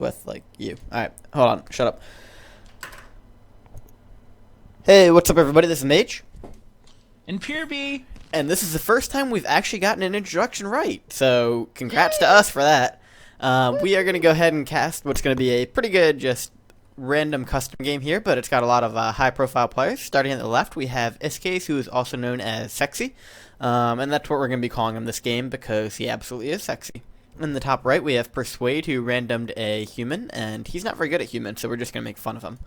with, like, you. Alright, hold on. Shut up. Hey, what's up, everybody? This is Mage. And Purebe. And this is the first time we've actually gotten an introduction right. So, congrats to us for that. We are going to go ahead and cast what's going to be a pretty good, just random custom game here, but it's got a lot of high-profile players. Starting at the left, we have Iskase, who is also known as Seksi. And that's what we're going to be calling him this game, because he absolutely is sexy. In the top right, we have Persuade, who randomed a human, and he's not very good at humans, so we're just going to make fun of him.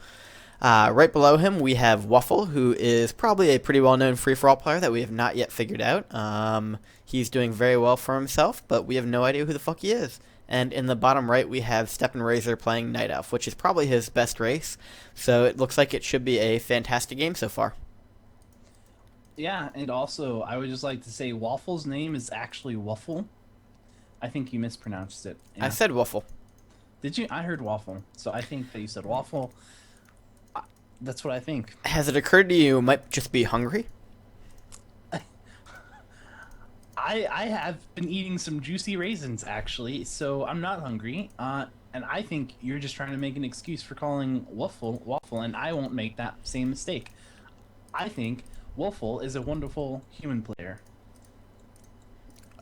Right below him, we have Waffle, who is probably a pretty well-known free-for-all player that we have not yet figured out. He's doing very well for himself, but we have no idea who the fuck he is. And in the bottom right, we have Steppin playing Night Elf, which is probably his best race. So it looks like it should be a fantastic game so far. Yeah, and also, I would just like to say Waffle's name is actually Waffle. I think you mispronounced it. Yeah. I said Waffle. Did you? I heard Waffle, so I think that you said Waffle. That's what I think. Has it occurred to you might just be hungry? I have been eating some juicy raisins, actually, so I'm not hungry. And I think you're just trying to make an excuse for calling Waffle, and I won't make that same mistake. I think Waffle is a wonderful human player.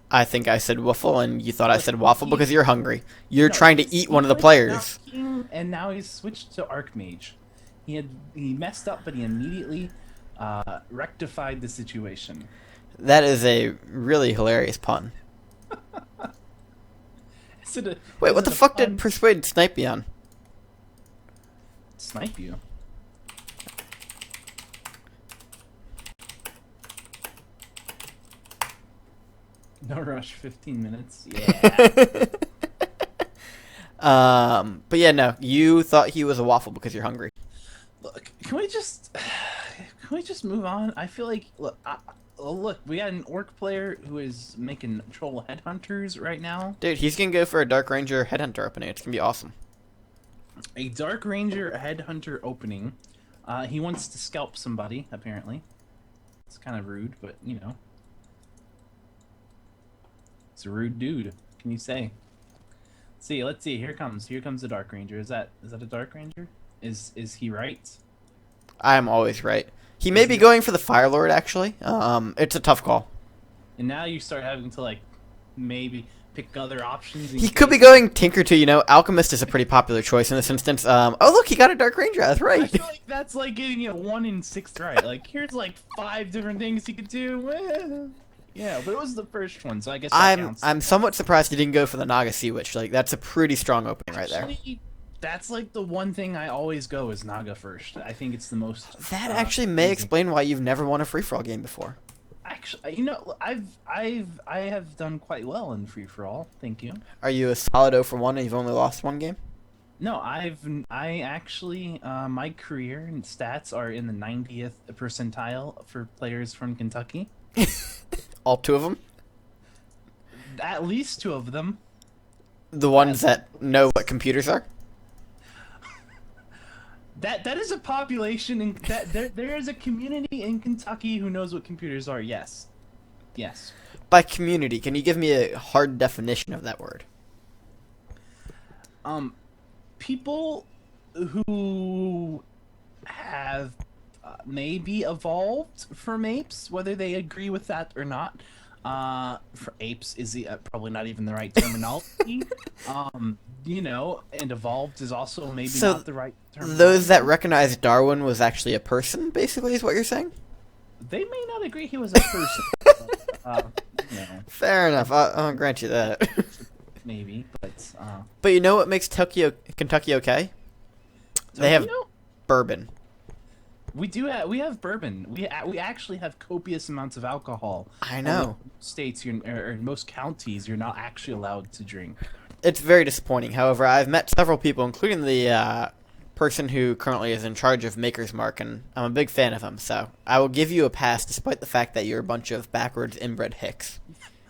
I think I said Waffle, and you thought I said Waffle because you're hungry. You're trying to eat one of the players. And now he's switched to Archmage. He messed up, but he immediately rectified the situation. That is a really hilarious pun. Wait, what the fuck did Persuade snipe me on? Snipe you? No rush, 15 minutes. Yeah. But yeah, no, you thought he was a waffle because you're hungry. Look, can we just move on? I feel like look, we got an orc player who is making troll headhunters right now. Dude, he's gonna go for a Dark Ranger headhunter opening. It's gonna be awesome. A Dark Ranger headhunter opening. He wants to scalp somebody, apparently. It's kind of rude, but you know. It's a rude dude. Can you say? Let's see. Here comes the Dark Ranger. Is that a Dark Ranger? Is he right? I am always right. He may be going for the Fire Lord, actually. It's a tough call. And now you start having to, like, maybe pick other options. He could be going Tinker too, you know. Alchemist is a pretty popular choice in this instance. Oh, look, he got a Dark Ranger. That's right. I feel like that's like getting it 1 in 6 right. Like, here's, like, 5 different things he could do. Yeah, but it was the first one, so I guess that counts. I'm somewhat surprised he didn't go for the Naga Sea Witch. Like, that's a pretty strong opening right there. That's like the one thing I always go is Naga first. I think it's the most. That actually may explain why you've never won a free-for-all game before. Actually, you know, I have done quite well in free-for-all. Thank you. Are you a solid 0 for 1 and you've only lost 1 game? No, I actually my career and stats are in the 90th percentile for players from Kentucky. All 2 of them? At least 2 of them. The ones that know what computers are? That is a population in that there is a community in Kentucky who knows what computers are. Yes. Yes. By community, can you give me a hard definition of that word? People who have maybe evolved from apes, whether they agree with that or not. For apes is probably not even the right terminology. You know, and evolved is also maybe not the right term. Those that recognize Darwin was actually a person, basically, is what you're saying? They may not agree he was a person. But, you know. Fair enough. I'll grant you that. Maybe, but. But you know what makes Kentucky okay? They have bourbon. We have bourbon. We actually have copious amounts of alcohol. I know. In states, or in most counties, you're not actually allowed to drink. It's very disappointing. However, I've met several people, including the person who currently is in charge of Maker's Mark, and I'm a big fan of him. So I will give you a pass, despite the fact that you're a bunch of backwards inbred hicks.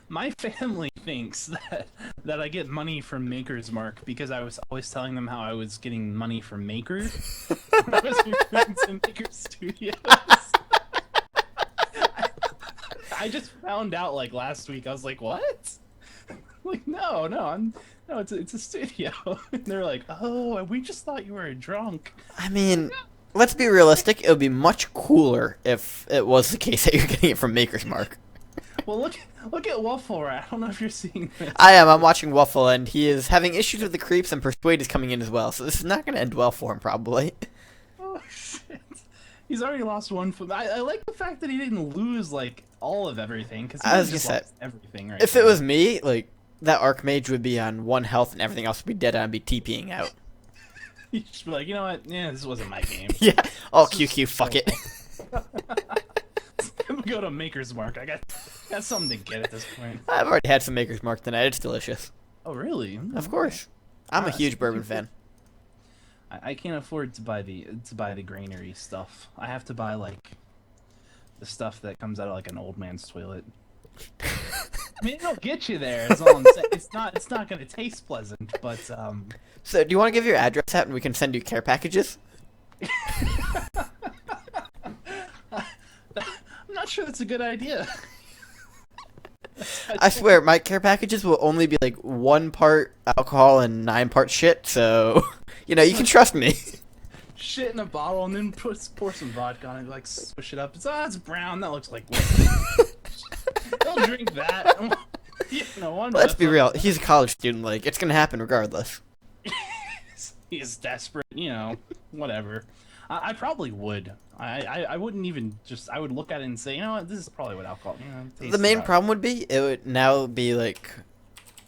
My family thinks that I get money from Maker's Mark because I was always telling them how I was getting money from Maker when I was recruiting to Maker Studios. I just found out like last week. I was like, what? Like, no, no, it's a studio. And they're like, oh, we just thought you were a drunk. I mean, let's be realistic. It would be much cooler if it was the case that you're getting it from Maker's Mark. Well, look at Waffle Rat. I don't know if you're seeing this. I am. I'm watching Waffle, and he is having issues with the creeps, and Persuade is coming in as well. So this is not going to end well for him, probably. Oh shit! He's already lost one foot. I like the fact that he didn't lose like all of everything because I was just gonna say, lost everything. Right. If it was me, like that Archmage would be on 1 health, and everything else would be dead, and I'd be TPing out. You'd just be like, you know what? Yeah, this wasn't my game. Yeah. Oh, QQ, fuck it. I'm gonna go to Maker's Mark. I got something to get at this point. I've already had some Maker's Mark tonight. It's delicious. Oh really? Of course. I'm a That's huge bourbon pretty fan. I can't afford to buy the granary stuff. I have to buy like the stuff that comes out of like an old man's toilet. I mean, it'll get you there. Is all I'm saying. It's not gonna taste pleasant, but So, do you want to give your address out, and we can send you care packages? I'm not sure that's a good idea. I swear, my care packages will only be like 1 part alcohol and 9 parts shit, so, you know, you can trust me. Shit in a bottle and then pour some vodka on it, like swish it up. It's brown. That looks like whiskey. Don't drink that. You know, Let's be real. He's a college student. Like, it's gonna happen regardless. He's desperate. You know, whatever. I probably would. I wouldn't even just. I would look at it and say, you know what, this is probably what alcohol. You know, tastes The main about. problem would be it would now be like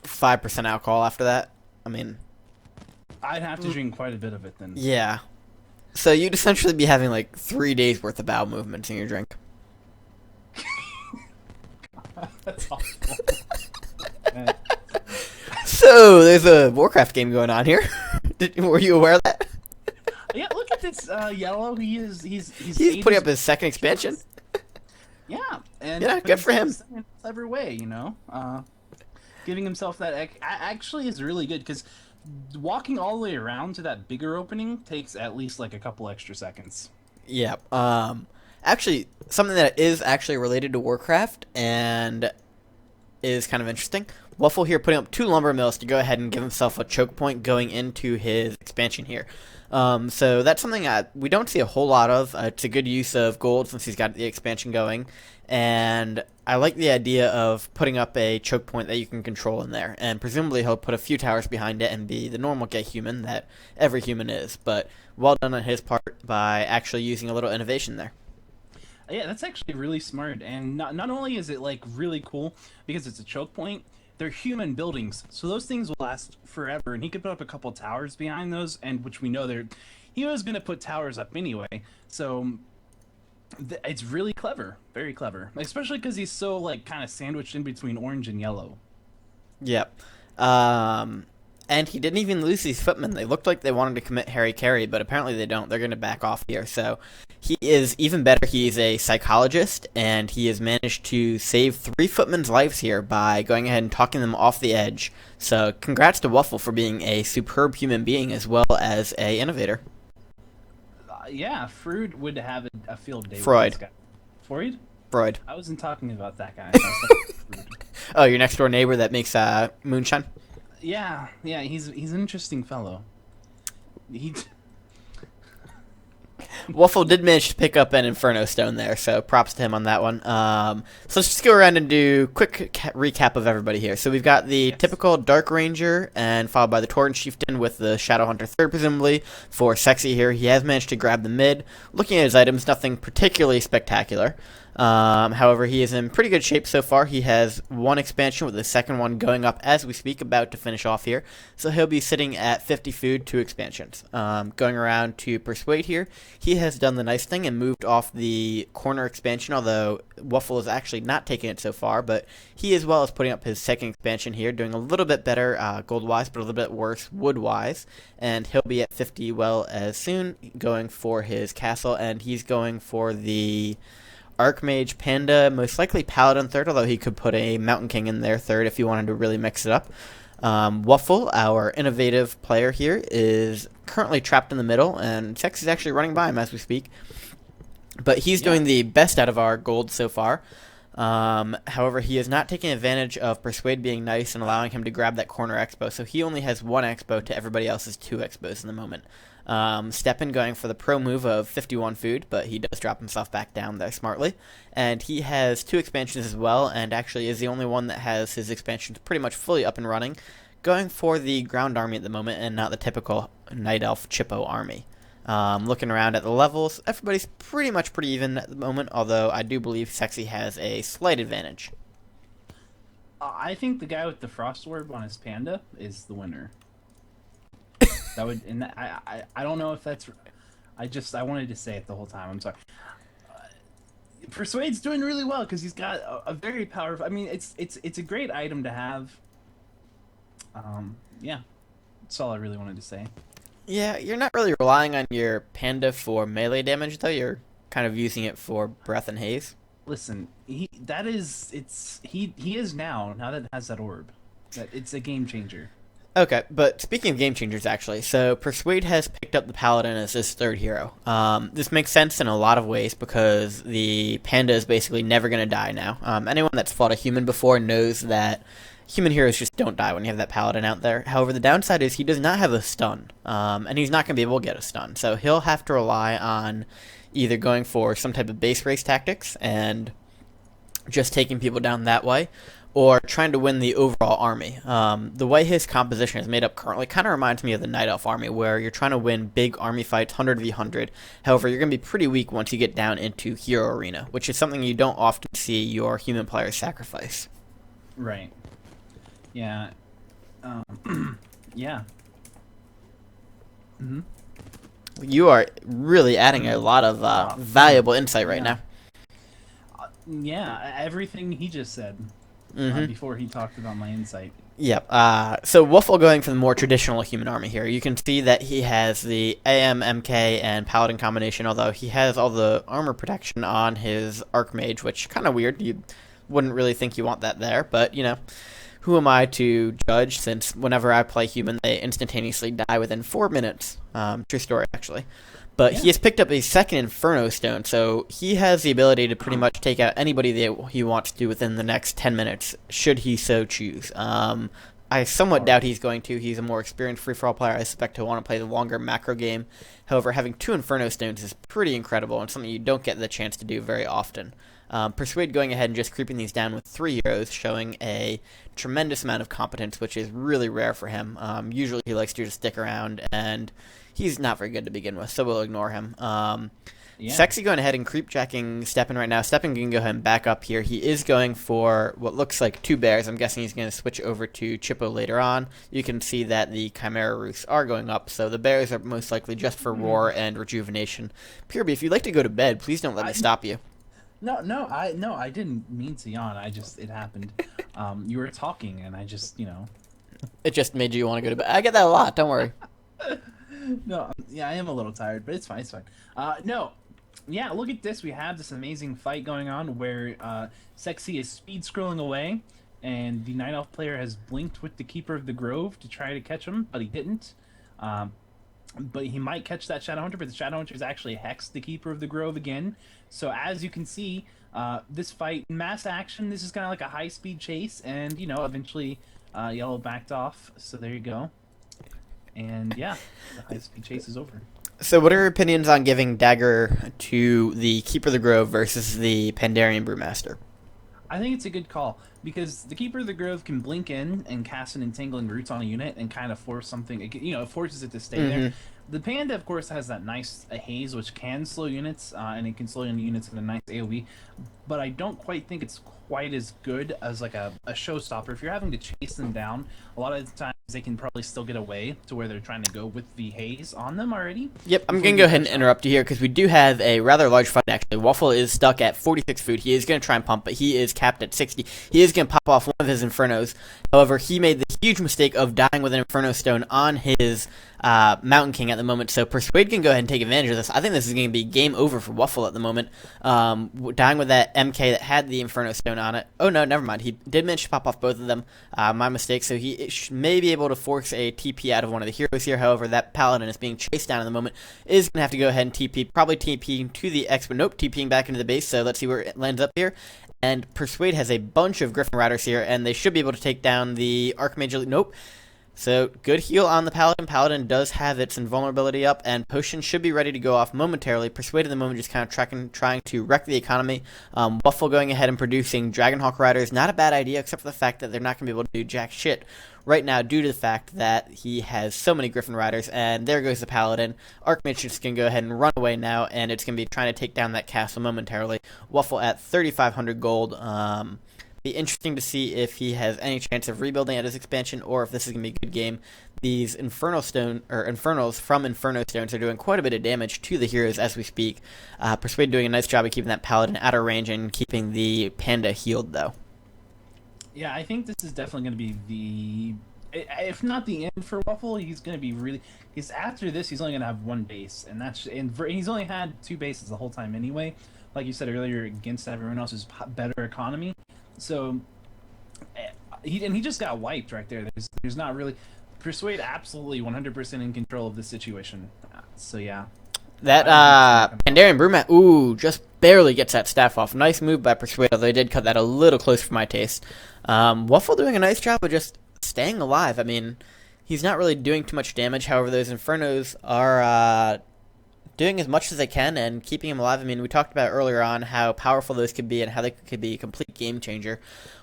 5% alcohol after that. I mean, I'd have to drink quite a bit of it then. yeah. So you'd essentially be having like 3 days worth of bowel movements in your drink. That's awful. So there's a Warcraft game going on here. Were you aware of that? Yeah, look at this yellow. He's putting up his second expansion. Yeah, and Yeah, good for him. In a clever way, you know. Giving himself that actually is really good because walking all the way around to that bigger opening takes at least like a couple extra seconds. Yeah. Actually, something that is actually related to Warcraft and is kind of interesting. Waffle here putting up 2 lumber mills to go ahead and give himself a choke point going into his expansion here. So that's something we don't see a whole lot of. It's a good use of gold since he's got the expansion going. And I like the idea of putting up a choke point that you can control in there. And presumably he'll put a few towers behind it and be the normal gay human that every human is. But well done on his part by actually using a little innovation there. Yeah, that's actually really smart. And not only is it like really cool because it's a choke point, they're human buildings, so those things will last forever. And he could put up a couple towers behind those, and which we know he was going to put towers up anyway. So it's really clever, very clever, especially because he's so like kind of sandwiched in between orange and yellow. Yep. And he didn't even lose these footmen. They looked like they wanted to commit Harry Carey, but apparently they don't. They're going to back off here. So he is even better. He's a psychologist, and he has managed to save 3 footmen's lives here by going ahead and talking them off the edge. So congrats to Waffle for being a superb human being as well as a innovator. Yeah, Freud would have a field day Freud. with this guy. Freud? Freud. I wasn't talking about that guy. I was talking about Freud. Oh, your next door neighbor that makes moonshine? Yeah, he's an interesting fellow. Waffle did manage to pick up an Inferno Stone there, so props to him on that one. So let's just go around and do a quick recap of everybody here. So we've got the typical Dark Ranger, and followed by the Tauren Chieftain with the Shadow Hunter third, presumably. For Seksi here, he has managed to grab the mid. Looking at his items, nothing particularly spectacular. However, he is in pretty good shape so far. He has 1 expansion with the second one going up as we speak, about to finish off here. So he'll be sitting at 50 food, 2 expansions. Going around to Persuade here, he has done the nice thing and moved off the corner expansion, although Waffle is actually not taking it so far, but he as well is putting up his second expansion here, doing a little bit better gold-wise, but a little bit worse wood-wise, and he'll be at 50 well as soon, going for his castle, and he's going for the Archmage, Panda, most likely Paladin third, although he could put a Mountain King in there third if he wanted to really mix it up. Waffle, our innovative player here, is currently trapped in the middle, and Sex is actually running by him as we speak. But he's doing the best out of our gold so far. However, he is not taking advantage of Persuade being nice and allowing him to grab that corner expo, so he only has 1 expo to everybody else's 2 expos in the moment. Steppin going for the pro move of 51 food, but he does drop himself back down there smartly. And he has 2 expansions as well, and actually is the only one that has his expansions pretty much fully up and running, going for the ground army at the moment and not the typical Night Elf Chippo army. Looking around at the levels, everybody's pretty even at the moment, although I do believe Seksi has a slight advantage. I think the guy with the frost orb on his panda is the winner. That would, and I don't know if that's. I wanted to say it the whole time. I'm sorry. Persuade's doing really well because he's got a very powerful. I mean, it's a great item to have. Yeah, that's all I really wanted to say. Yeah, you're not really relying on your panda for melee damage, though. You're kind of using it for breath and haze. Listen, he is now that it has that orb. That it's a game changer. Okay, but speaking of game changers, actually, so Persuade has picked up the Paladin as his 3rd hero. This makes sense in a lot of ways because the panda is basically never going to die now. Anyone that's fought a human before knows that human heroes just don't die when you have that Paladin out there. However, the downside is he does not have a stun, and he's not going to be able to get a stun. So he'll have to rely on either going for some type of base race tactics and just taking people down that way, or trying to win the overall army. The way his composition is made up currently kind of reminds me of the Night Elf army, where you're trying to win big army fights, 100v100. However, you're going to be pretty weak once you get down into Hero Arena, which is something you don't often see your human players sacrifice. Right. Yeah. Yeah. Mm-hmm. You are really adding a lot of valuable insight right now. Yeah, everything he just said before he talked about my insight. Yep. So Wuffle going for the more traditional human army here. You can see that he has the AM, MK, and Paladin combination, although he has all the armor protection on his Archmage, which kind of weird. You wouldn't really think you want that there, but, you know, who am I to judge, since whenever I play human, they instantaneously die within 4 minutes. True story, actually. But he has picked up a 2nd Inferno Stone, so he has the ability to pretty much take out anybody that he wants to within the next 10 minutes, should he so choose. I somewhat doubt he's going to. He's a more experienced free-for-all player. I suspect he'll want to play the longer macro game. However, having 2 Inferno Stones is pretty incredible and something you don't get the chance to do very often. Persuade going ahead and just creeping these down with 3 heroes, showing a tremendous amount of competence, which is really rare for him. Usually he likes to just stick around, and he's not very good to begin with, so we'll ignore him. Seksi going ahead and creep-jacking Steppin right now. Steppin can go ahead and back up here. He is going for what looks like 2 bears. I'm guessing he's going to switch over to Chippo later on. You can see that the Chimera Roosts are going up, so the bears are most likely just for Roar and Rejuvenation. Purebe, if you'd like to go to bed, please don't let me stop you. No, I didn't mean to yawn. It happened. You were talking, and I just, It just made you want to go to bed. I get that a lot, don't worry. No, yeah, I am a little tired, but it's fine, look at this. We have this amazing fight going on where Seksi is speed scrolling away, and the Night Elf player has blinked with the Keeper of the Grove to try to catch him, but he didn't. But he might catch that Shadowhunter, but the Shadowhunter is actually hexed the Keeper of the Grove again. So as you can see, this fight, mass action, this is kind of like a high-speed chase, and, eventually Yellow backed off, so there you go. And, yeah, the high-speed chase is over. So what are your opinions on giving Dagger to the Keeper of the Grove versus the Pandarian Brewmaster? I think it's a good call, because the Keeper of the Grove can blink in and cast an Entangling Roots on a unit and kind of force something, it forces it to stay there. The Panda, of course, has that nice haze, which can slow units, and it can slow units in a nice AoE, but I don't quite think it's quite as good as like a showstopper. If you're having to chase them down, a lot of the times they can probably still get away to where they're trying to go with the haze on them already. Yep, I'm going to go ahead and interrupt you here because we do have a rather large fight, actually. Waffle is stuck at 46 food. He is going to try and pump, but he is capped at 60. He is going to pop off one of his Infernos. However, he made the huge mistake of dying with an Inferno Stone on his Mountain King at the moment, so Persuade can go ahead and take advantage of this. I think this is going to be game over for Waffle at the moment. Dying with that MK that had the Inferno Stone on it. Oh no, never mind. He did manage to pop off both of them. My mistake. So he may be able to force a TP out of one of the heroes here. However, that Paladin is being chased down at the moment. Is going to have to go ahead and TP. Probably TPing to the Expo. Nope, TPing back into the base. So let's see where it lands up here. And Persuade has a bunch of Griffin Riders here, and they should be able to take down the Archmage. Nope. So, good heal on the Paladin. Paladin does have its invulnerability up, and Potion should be ready to go off momentarily. Persuade at the moment just kind of trying to wreck the economy. Waffle going ahead and producing Dragonhawk Riders. Not a bad idea, except for the fact that they're not going to be able to do jack shit right now due to the fact that he has so many Griffin Riders, and there goes the Paladin. Archmage just going to go ahead and run away now, and it's going to be trying to take down that castle momentarily. Waffle at 3,500 gold. Be interesting to see if he has any chance of rebuilding at his expansion, or if this is going to be a good game. These Infernals from Inferno Stones are doing quite a bit of damage to the heroes as we speak. Persuade doing a nice job of keeping that Paladin out of range and keeping the Panda healed, though. Yeah, I think this is definitely going to be if not the end for Waffle, he's going to be really. Because after this, he's only going to have one base, and he's only had 2 bases the whole time anyway. Like you said earlier, against everyone else's better economy. So, he just got wiped right there. There's not really. Persuade absolutely 100% in control of the situation. So yeah. That Pandarian Brewmaster, just barely gets that staff off. Nice move by Persuade, although they did cut that a little close for my taste. Waffle doing a nice job of just staying alive. I mean, he's not really doing too much damage. However, those Infernos are doing as much as they can and keeping him alive. I mean, we talked about earlier on how powerful those could be and how they could be a complete game changer.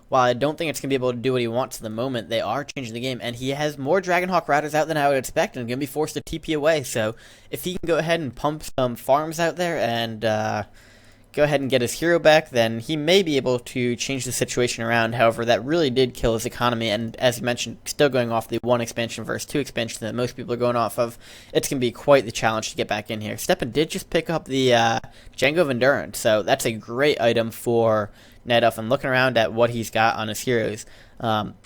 While I don't think it's going to be able to do what he wants at the moment, they are changing the game, and he has more Dragonhawk Riders out than I would expect, and going to be forced to TP away. So if he can go ahead and pump some farms out there and go ahead and get his hero back, then he may be able to change the situation around. However, that really did kill his economy, and as you mentioned, still going off the 1 expansion versus 2 expansion that most people are going off of, it's going to be quite the challenge to get back in here. Steppin did just pick up the Django of Endurance, so that's a great item for Night Elf, and looking around at what he's got on his heroes.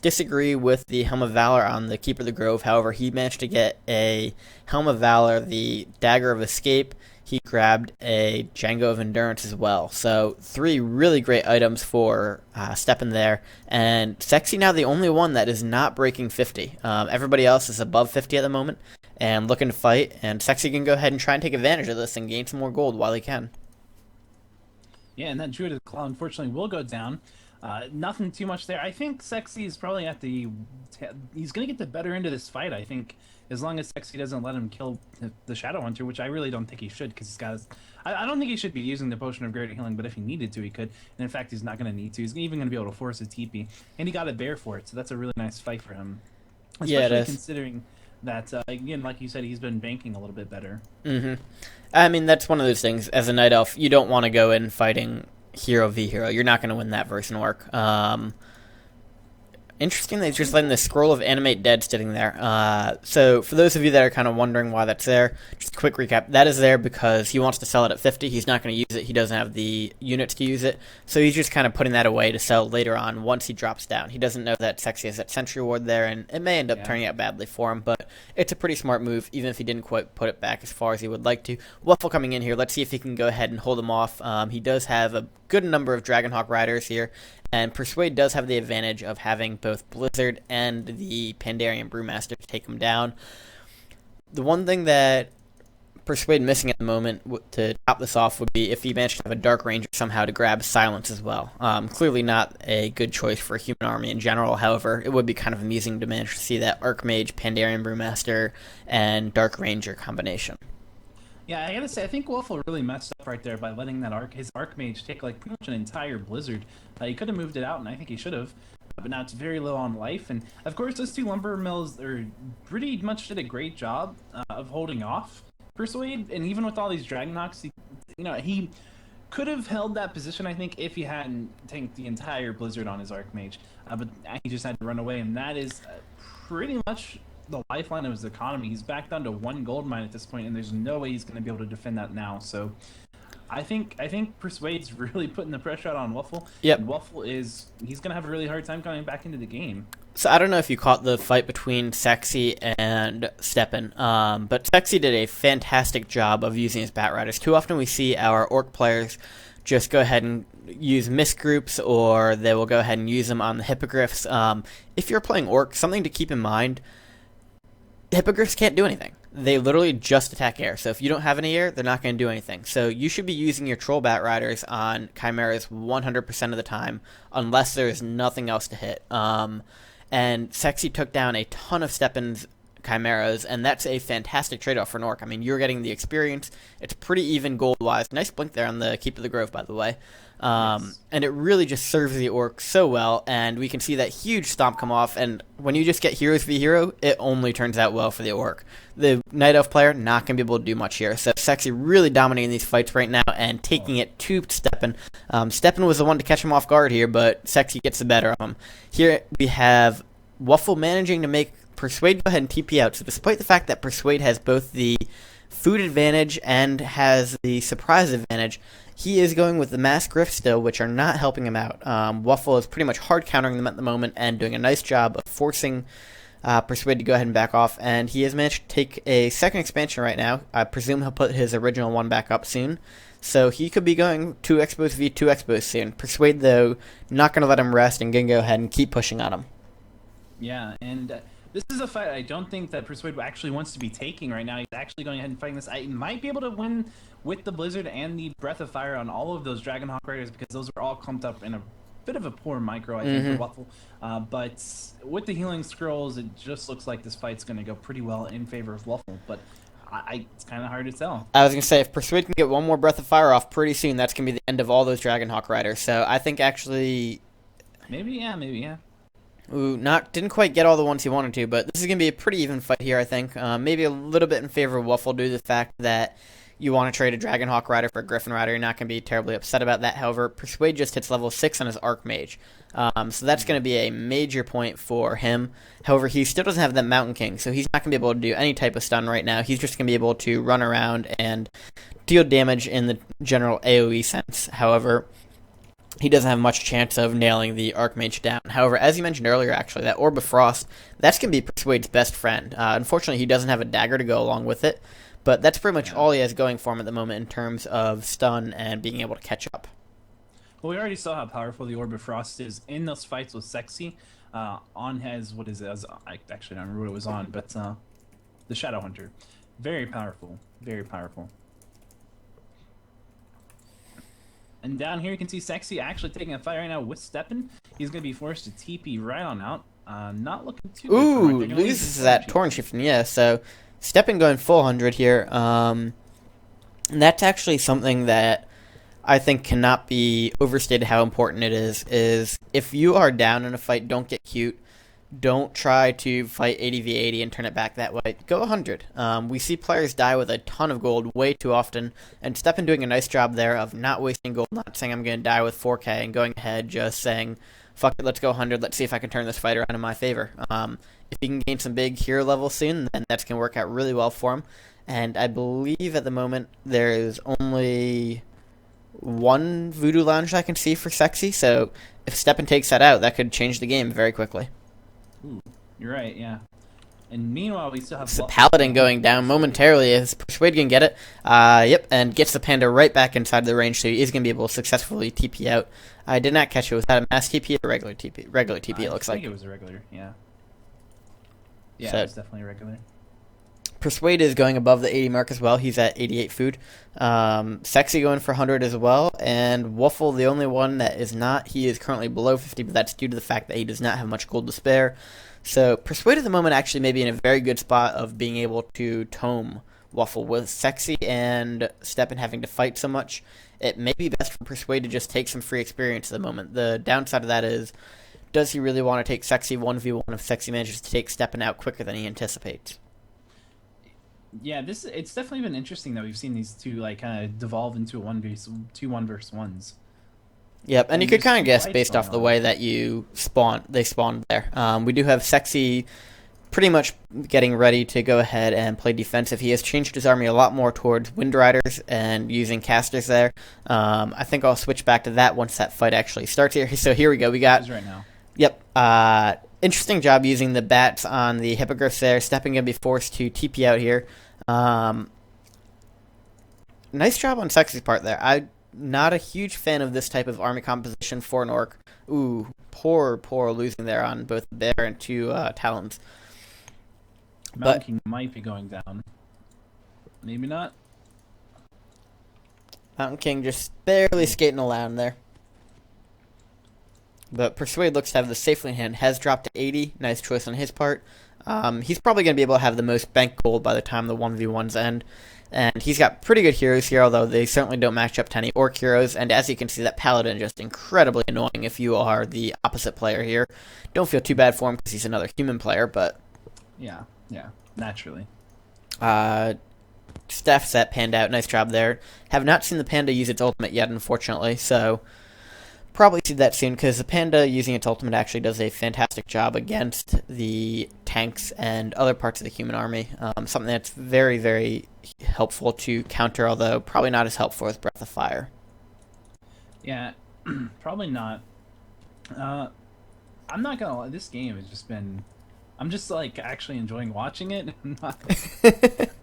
Disagree with the Helm of Valor on the Keeper of the Grove. However, he managed to get a Helm of Valor, the Dagger of Escape. He grabbed a Django of Endurance as well. So 3 really great items for Steppin there. And Seksi now the only one that is not breaking 50. Everybody else is above 50 at the moment and looking to fight. And Seksi can go ahead and try and take advantage of this and gain some more gold while he can. Yeah, and that Druid of the Claw unfortunately will go down. Nothing too much there. I think Seksi is probably at the... He's going to get the better end of this fight, I think, as long as Seksi doesn't let him kill the Shadow Hunter, which I really don't think he should, because he's got... I don't think he should be using the Potion of Greater Healing, but if he needed to, he could. And in fact, he's not going to need to. He's even going to be able to force a TP. And he got a bear for it, so that's a really nice fight for him. Especially yeah, it is. Considering that, again, like you said, he's been banking a little bit better. Mm-hmm. I mean, that's one of those things. As a Night Elf, you don't want to go in fighting hero v hero. You're not going to win that verse and work. Interesting that he's just letting the Scroll of Animate Dead sitting there. So for those of you that are kind of wondering why that's there, just a quick recap. That is there because he wants to sell it at 50. He's not going to use it. He doesn't have the units to use it. So he's just kind of putting that away to sell later on once he drops down. He doesn't know that Seksi has that Sentry Ward there, and it may end up turning out badly for him, but it's a pretty smart move, even if he didn't quite put it back as far as he would like to. Waffle coming in here. Let's see if he can go ahead and hold him off. He does have a good number of Dragonhawk Riders here, and Persuade does have the advantage of having both Blizzard and the Pandarian Brewmaster to take him down. The one thing that Persuade missing at the moment to top this off would be if he managed to have a Dark Ranger somehow to grab Silence as well. Clearly not a good choice for a human army in general. However, it would be kind of amusing to manage to see that Archmage, Pandarian Brewmaster, and Dark Ranger combination. Yeah, I gotta say, I think Waffle really messed up right there by letting that his Archmage take like pretty much an entire Blizzard. He could have moved it out, and I think he should have. But now it's very low on life, and of course those 2 lumber mills pretty much did a great job of holding off Persuade, and even with all these Dragonhawks, he could have held that position, I think, if he hadn't tanked the entire Blizzard on his Archmage. But he just had to run away, and that is pretty much the lifeline of his economy. He's back down to 1 gold mine at this point, and there's no way he's going to be able to defend that now. So I think Persuade's really putting the pressure out on Waffle. Yep. And Waffle he's going to have a really hard time coming back into the game. So I don't know if you caught the fight between Seksi and Steppin, but Seksi did a fantastic job of using his Bat Riders. Too often we see our Orc players just go ahead and use mist groups, or they will go ahead and use them on the Hippogriffs. If you're playing Orc, something to keep in mind, Hippogriffs can't do anything. they literally just attack air. So if you don't have any air, they're not going to do anything. So you should be using your Troll Bat Riders on Chimeras 100% of the time, unless there's nothing else to hit. And Seksi took down a ton of Steppin's Chimeras, and that's a fantastic trade-off for an Orc. I mean, you're getting the experience. It's pretty even gold-wise. Nice blink there on the Keep of the Grove, by the way. Yes. And it really just serves the Orc so well, and we can see that huge stomp come off, and when you just get Heroes v Hero, it only turns out well for the Orc. The Night Elf player, not going to be able to do much here, so Seksi really dominating these fights right now and taking it to Steppin. Steppin was the one to catch him off guard here, but Seksi gets the better of him. Here we have Waffle managing to make Persuade go ahead and TP out, so despite the fact that Persuade has both the food advantage and has the surprise advantage, he is going with the Mass Griff still, which are not helping him out. Waffle is pretty much hard countering them at the moment and doing a nice job of forcing Persuade to go ahead and back off, and he has managed to take a second expansion right now. I presume he'll put his original one back up soon, so he could be going 2 Expos v 2 Expos soon. Persuade, though, not going to let him rest and going to go ahead and keep pushing on him. Yeah, and this is a fight I don't think that Persuade actually wants to be taking right now. He's actually going ahead and fighting this. I might be able to win with the Blizzard and the Breath of Fire on all of those Dragonhawk Riders because those were all clumped up in a bit of a poor micro, I think, for Waffle. But with the Healing Scrolls, it just looks like this fight's going to go pretty well in favor of Waffle. But it's kind of hard to tell. I was going to say, if Persuade can get one more Breath of Fire off pretty soon, that's going to be the end of all those Dragonhawk Riders. So I think actually... Maybe, yeah. Ooh, didn't quite get all the ones he wanted to, but this is going to be a pretty even fight here, I think. Maybe a little bit in favor of Waffle due to the fact that you want to trade a Dragonhawk Rider for a Griffin Rider. You're not going to be terribly upset about that. However, Persuade just hits level 6 on his Archmage. So that's going to be a major point for him. However, he still doesn't have that Mountain King, so he's not going to be able to do any type of stun right now. He's just going to be able to run around and deal damage in the general AoE sense. However, he doesn't have much chance of nailing the Archmage down. However, as you mentioned earlier, actually, that Orb of Frost, that's going to be Persuade's best friend. Unfortunately, he doesn't have a dagger to go along with it, but that's pretty much all he has going for him at the moment in terms of stun and being able to catch up. Well, we already saw how powerful the Orb of Frost is in those fights with Seksi. On his, what is it? I actually don't remember what it was on, but the Shadow Hunter. Very powerful. Very powerful. And down here you can see Seksi actually taking a fight right now with Steppin. He's going to be forced to TP right on out. Not looking too good. Ooh, loses that Torn Shifting, yeah. So Steppin going full 100 here. And that's actually something that I think cannot be overstated how important it is if you are down in a fight, don't get cute. Don't try to fight 80 v 80 and turn it back that way. Go 100. We see players die with a ton of gold way too often, and Steppin doing a nice job there of not wasting gold, not saying I'm going to die with 4k, and going ahead just saying, fuck it, let's go 100, let's see if I can turn this fight around in my favor. If he can gain some big hero level soon, then that's going to work out really well for him. And I believe at the moment there is only one Voodoo Lounge I can see for Seksi, so if Steppin takes that out, that could change the game very quickly. Ooh, you're right, yeah. And meanwhile, we still have... It's the Paladin going down momentarily. Is Persuade can get it? Yep, and gets the Panda right back inside the range, so he is going to be able to successfully TP out. I did not catch it. Was that a mass TP or regular TP? Regular TP, it looks like. I think it was a regular, yeah. Yeah, So, it's definitely a regular. Persuade is going above the 80 mark as well. He's at 88 food. Seksi going for 100 as well. And Waffle, the only one that is not. He is currently below 50, but that's due to the fact that he does not have much gold to spare. So Persuade at the moment actually may be in a very good spot of being able to tome Waffle. With Seksi and Steppin having to fight so much, it may be best for Persuade to just take some free experience at the moment. The downside of that is, does he really want to take Seksi 1v1 if Seksi manages to take Steppin out quicker than he anticipates? Yeah, it's definitely been interesting that we've seen these two like kind of devolve into two 1v1s. Yep, and you could kind of guess based off the way that that they spawned there. We do have Seksi pretty much getting ready to go ahead and play defensive. He has changed his army a lot more towards Wind Riders and using casters there. I think I'll switch back to that once that fight actually starts here. So here we go. We got right now. Yep. Interesting job using the bats on the hippogriffs there. Steppin going to be forced to TP out here. Nice job on Seksi's part there. I'm not a huge fan of this type of army composition for an Orc. Ooh, poor losing there on both Bear and two Talons. Mountain King might be going down. Maybe not. Mountain King just barely skating around there. But Persuade looks to have the safely in hand. Has dropped to 80. Nice choice on his part. He's probably going to be able to have the most bank gold by the time the 1v1s end. And he's got pretty good heroes here, although they certainly don't match up to any orc heroes. And as you can see, that paladin is just incredibly annoying if you are the opposite player here. Don't feel too bad for him because he's another human player, but... Yeah, naturally. Staff set panned out. Nice job there. Have not seen the panda use its ultimate yet, unfortunately, so... Probably see that soon, because the panda using its ultimate actually does a fantastic job against the tanks and other parts of the human army. Something that's very, very helpful to counter, although probably not as helpful as Breath of Fire. Yeah, probably not. I'm not gonna lie, this game has just been... I'm just, like, actually enjoying watching it.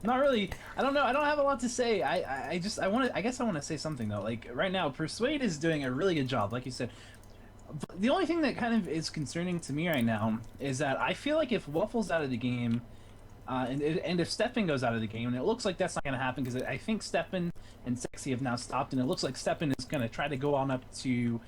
Not really. I don't know. I don't have a lot to say. I guess I want to say something, though. Like, right now, Persuade is doing a really good job, like you said. The only thing that kind of is concerning to me right now is that I feel like if Waffle's out of the game, and if Steppin goes out of the game, and it looks like that's not going to happen, because I think Steppin and Seksi have now stopped, and it looks like Steppin is going to try to go on up to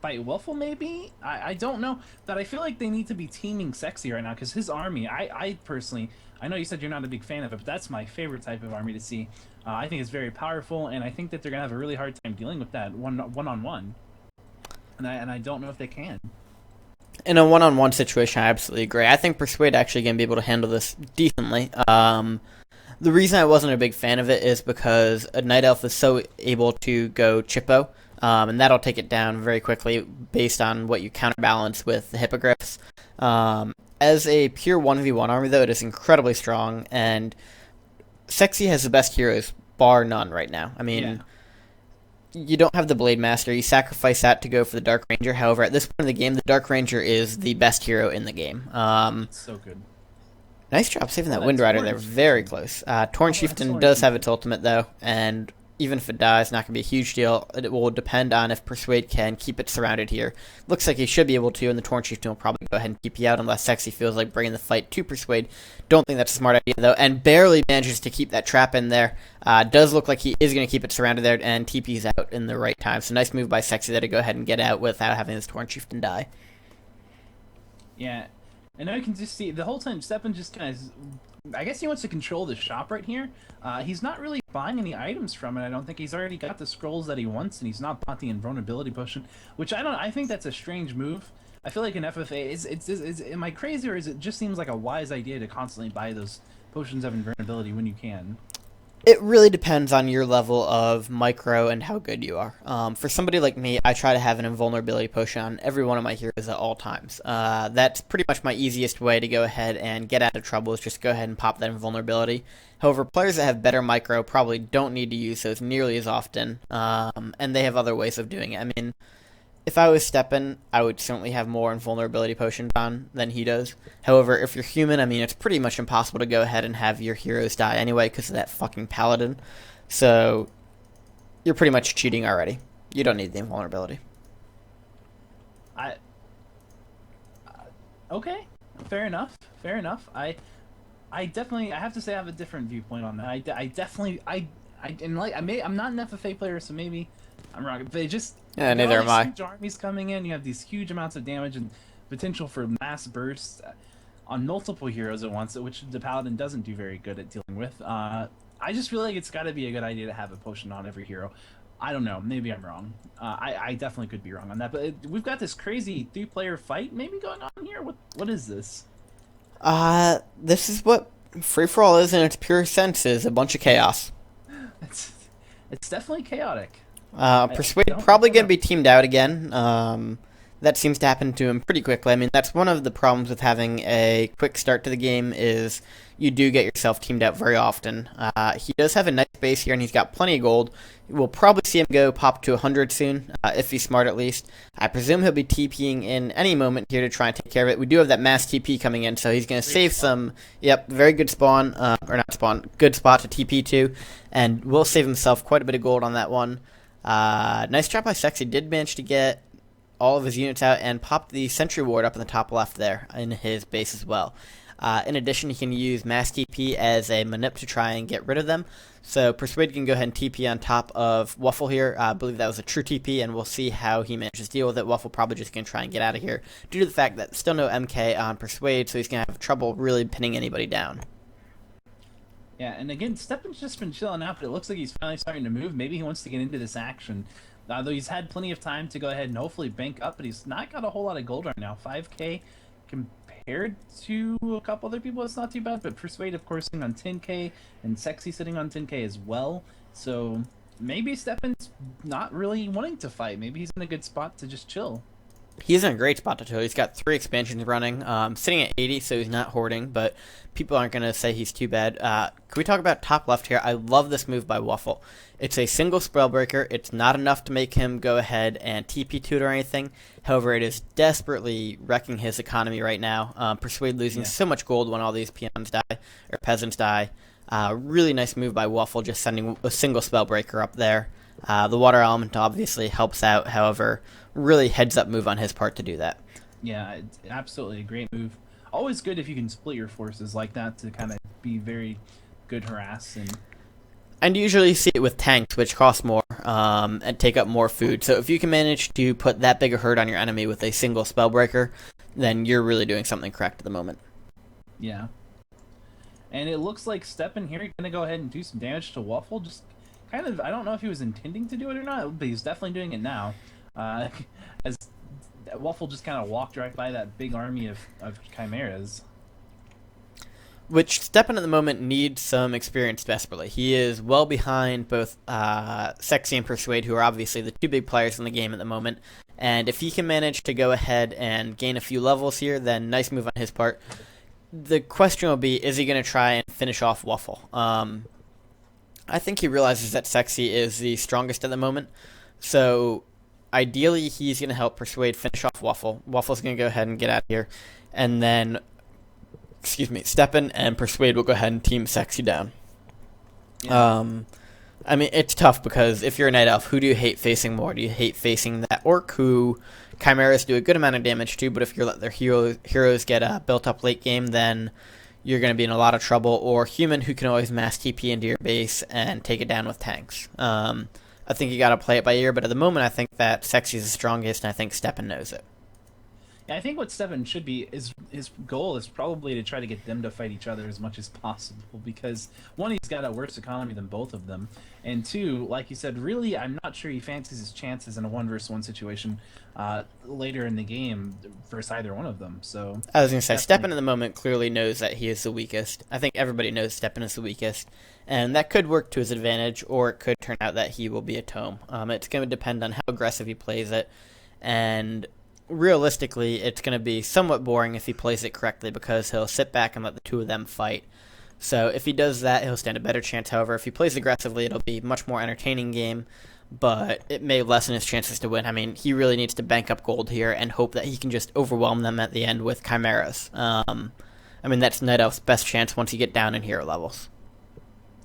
fight Waffle, maybe? I don't know. But I feel like they need to be teaming Seksi right now, because his army, I personally... I know you said you're not a big fan of it, but that's my favorite type of army to see. I think it's very powerful, and I think that they're going to have a really hard time dealing with that one-on-one. And I don't know if they can. In a one-on-one situation, I absolutely agree. I think Persuade actually going to be able to handle this decently. The reason I wasn't a big fan of it is because a Night Elf is so able to go Chippo, and that'll take it down very quickly based on what you counterbalance with the Hippogriffs. As a pure 1v1 army, though, it is incredibly strong, and Seksi has the best heroes, bar none, right now. I mean, You don't have the Blade Master. You sacrifice that to go for the Dark Ranger. However, at this point in the game, the Dark Ranger is the best hero in the game. So good. Nice job saving that Wind Rider there. Very close. Torn Chieftain does have its ultimate, though, and even if it dies, not going to be a huge deal. It will depend on if Persuade can keep it surrounded here. Looks like he should be able to, and the Torn Chieftain will probably go ahead and keep you out unless Seksi feels like bringing the fight to Persuade. Don't think that's a smart idea, though, and barely manages to keep that trap in there. Does look like he is going to keep it surrounded there, and TP's out in the right time. So nice move by Seksi there to go ahead and get out without having this Torn Chieftain die. Yeah, and I can just see the whole time Steppin just kind of... I guess he wants to control the shop right here. He's not really buying any items from it. I don't think he's already got the scrolls that he wants, and he's not bought the invulnerability potion, which I think that's a strange move. I feel like in FFA, am I crazy, or is it just seems like a wise idea to constantly buy those potions of invulnerability when you can? It really depends on your level of micro and how good you are. For somebody like me, I try to have an invulnerability potion on every one of my heroes at all times. That's pretty much my easiest way to go ahead and get out of trouble, is just go ahead and pop that invulnerability. However, players that have better micro probably don't need to use those nearly as often, and they have other ways of doing it. I mean, if I was Steppin, I would certainly have more invulnerability potions on than he does. However, if you're human, I mean, it's pretty much impossible to go ahead and have your heroes die anyway because of that fucking paladin. So, you're pretty much cheating already. You don't need the invulnerability. Okay, fair enough. I have to say I have a different viewpoint on that. I'm not an FFA player, so maybe I'm wrong. They just... Yeah, neither am I. Huge armies coming in, you have these huge amounts of damage and potential for mass bursts on multiple heroes at once, which the Paladin doesn't do very good at dealing with. I just feel like it's got to be a good idea to have a potion on every hero. I don't know, maybe I'm wrong. I definitely could be wrong on that, but we've got this crazy 3-player fight maybe going on here. What is this? This is what free-for-all is in its pure sense, is a bunch of chaos. It's definitely chaotic. Persuade probably going to be teamed out again. That seems to happen to him pretty quickly. I mean, that's one of the problems with having a quick start to the game, is you do get yourself teamed out very often. He does have a nice base here, and he's got plenty of gold. We'll probably see him go pop to 100 soon, if he's smart at least. I presume he'll be TPing in any moment here to try and take care of it. We do have that mass TP coming in, so he's going to save some... Yep, very good spawn, or not spawn, good spot to TP to, and will save himself quite a bit of gold on that one. Nice job by Seksi. Did manage to get all of his units out and popped the sentry ward up in the top left there in his base as well. In addition, he can use Mass TP as a manip to try and get rid of them. So Persuade can go ahead and TP on top of Waffle here. I believe that was a true TP, and we'll see how he manages to deal with it. Waffle probably just going to try and get out of here due to the fact that still no MK on Persuade, so he's going to have trouble really pinning anybody down. Yeah, and again, Steppin's just been chilling out, but it looks like he's finally starting to move. Maybe he wants to get into this action. Though he's had plenty of time to go ahead and hopefully bank up, but he's not got a whole lot of gold right now. 5k compared to a couple other people, it's not too bad, but Persuade, of course, sitting on 10k, and Seksi sitting on 10k as well. So maybe Steppin's not really wanting to fight. Maybe he's in a good spot to just chill. He's in a great spot to chill. He's got 3 expansions running, sitting at 80, so he's not hoarding, but people aren't going to say he's too bad. Can we talk about top left here? I love this move by Waffle. It's a single Spellbreaker. It's not enough to make him go ahead and TP to it or anything. However, it is desperately wrecking his economy right now. Persuade losing so much gold when all these peons die, or peasants die. Really nice move by Waffle, just sending a single Spellbreaker up there. The Water Element obviously helps out, however, really heads-up move on his part to do that. Yeah, it's absolutely a great move. Always good if you can split your forces like that to kind of be very good harass. And you usually see it with tanks, which cost more and take up more food. So if you can manage to put that big a hurt on your enemy with a single Spellbreaker, then you're really doing something correct at the moment. Yeah. And it looks like Steppin here going to go ahead and do some damage to Waffle. Just kind of, I don't know if he was intending to do it or not, but he's definitely doing it now. As Waffle just kind of walked right by that big army of chimeras. Which Steppin at the moment needs some experience desperately. He is well behind both Seksi and Persuade, who are obviously the 2 big players in the game at the moment. And if he can manage to go ahead and gain a few levels here, then nice move on his part. The question will be, is he going to try and finish off Waffle? I think he realizes that Seksi is the strongest at the moment. So ideally, he's going to help Persuade finish off Waffle. Waffle's going to go ahead and get out of here. And then, Steppin and Persuade will go ahead and team Seksi down. Yeah. I mean, it's tough because if you're a Night Elf, who do you hate facing more? Do you hate facing that Orc who Chimeras do a good amount of damage to, but if you let their heroes get built up late game, then you're going to be in a lot of trouble, or Human who can always mass TP into your base and take it down with tanks. I think you got to play it by ear, but at the moment I think that Seksi is the strongest, and I think Steppin knows it. Yeah, I think what Steppin should be, his goal is probably to try to get them to fight each other as much as possible, because 1, he's got a worse economy than both of them, and 2, like you said, really I'm not sure he fancies his chances in a 1-versus-1 situation later in the game versus either one of them. So I was going to say, Steppin at the moment clearly knows that he is the weakest. I think everybody knows Steppin is the weakest, and that could work to his advantage, or it could turn out that he will be a tome. It's going to depend on how aggressive he plays it, and realistically, it's going to be somewhat boring if he plays it correctly, because he'll sit back and let the 2 of them fight. So if he does that, he'll stand a better chance. However, if he plays aggressively, it'll be a much more entertaining game, but it may lessen his chances to win. I mean, he really needs to bank up gold here and hope that he can just overwhelm them at the end with chimeras. I mean, that's Night Elf's best chance once you get down in hero levels.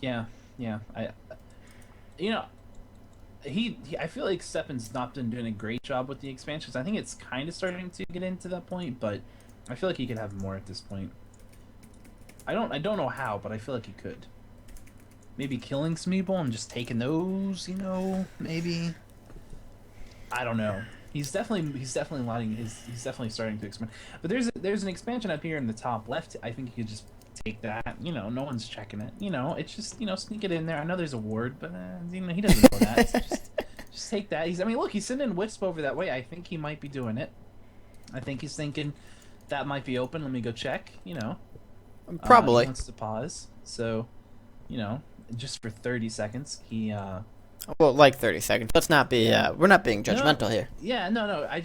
Yeah. I feel like Steppin's not been doing a great job with the expansions. I think it's kind of starting to get into that point, but I feel like he could have more at this point. I don't know how, but I feel like he could. Maybe killing some people and just taking those, maybe. I don't know. He's definitely starting to expand. But there's an expansion up here in the top left. I think you could just take that. No one's checking it. It's just sneak it in there. I know there's a ward, but he doesn't know that. So just take that. He's sending Wisp over that way. I think he might be doing it. I think he's thinking that might be open. Let me go check. Probably. He wants to pause. So, just for 30 seconds, he. Well, like 30 seconds. Let's not be. We're not being judgmental here. Yeah, no. I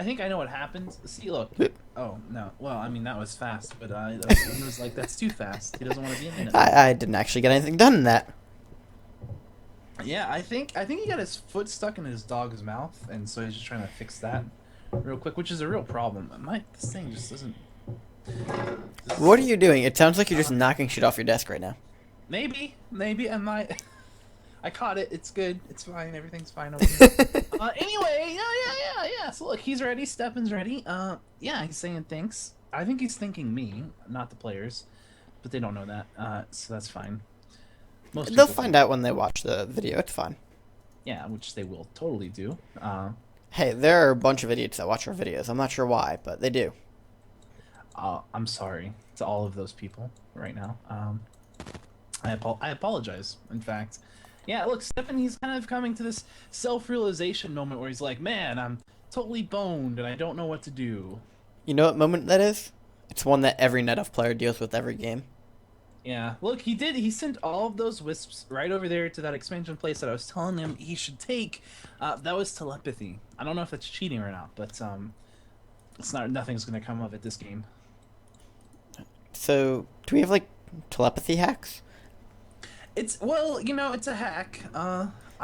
think I know what happened. See, look. Oh no. Well, that was fast, but he was like, "That's too fast." He doesn't want to be in it. I didn't actually get anything done in that. Yeah, I think he got his foot stuck in his dog's mouth, and so he's just trying to fix that real quick, which is a real problem. This thing just doesn't. What are you doing? It sounds like you're just knocking shit off your desk right now. Maybe I might. I caught it. It's good. It's fine. Everything's fine over here. Anyway, yeah. So look, he's ready. Steppin's ready. Yeah, he's saying thanks. I think he's thanking me, not the players, but they don't know that. So that's fine. They'll find out when they watch the video. It's fine. Yeah, which they will totally do. Hey, there are a bunch of idiots that watch our videos. I'm not sure why, but they do. I'm sorry to all of those people right now. I apologize. In fact, yeah. Look, Steppin, he's kind of coming to this self-realization moment where he's like, "Man, I'm totally boned and I don't know what to do." You know what moment that is? It's one that every NetF player deals with every game. Yeah. Look, he did. He sent all of those wisps right over there to that expansion place that I was telling him he should take. That was telepathy. I don't know if that's cheating or not, but it's not. Nothing's gonna come of it this game. So, do we have like telepathy hacks? It's a hack.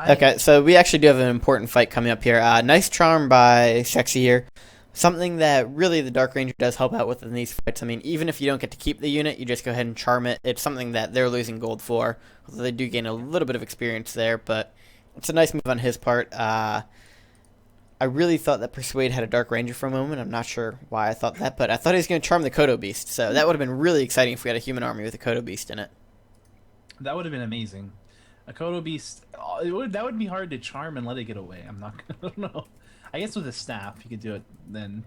Okay, so we actually do have an important fight coming up here. Nice charm by Seksi here. Something that really the Dark Ranger does help out with in these fights. I mean, even if you don't get to keep the unit, you just go ahead and charm it. It's something that they're losing gold for, although they do gain a little bit of experience there, but it's a nice move on his part. I really thought that Persuade had a Dark Ranger for a moment. I'm not sure why I thought that, but I thought he was going to charm the Kodo Beast, so that would have been really exciting if we had a human army with a Kodo Beast in it. That would have been amazing. A Kodo Beast, that would be hard to charm and let it get away. I don't know. I guess with a staff, you could do it then.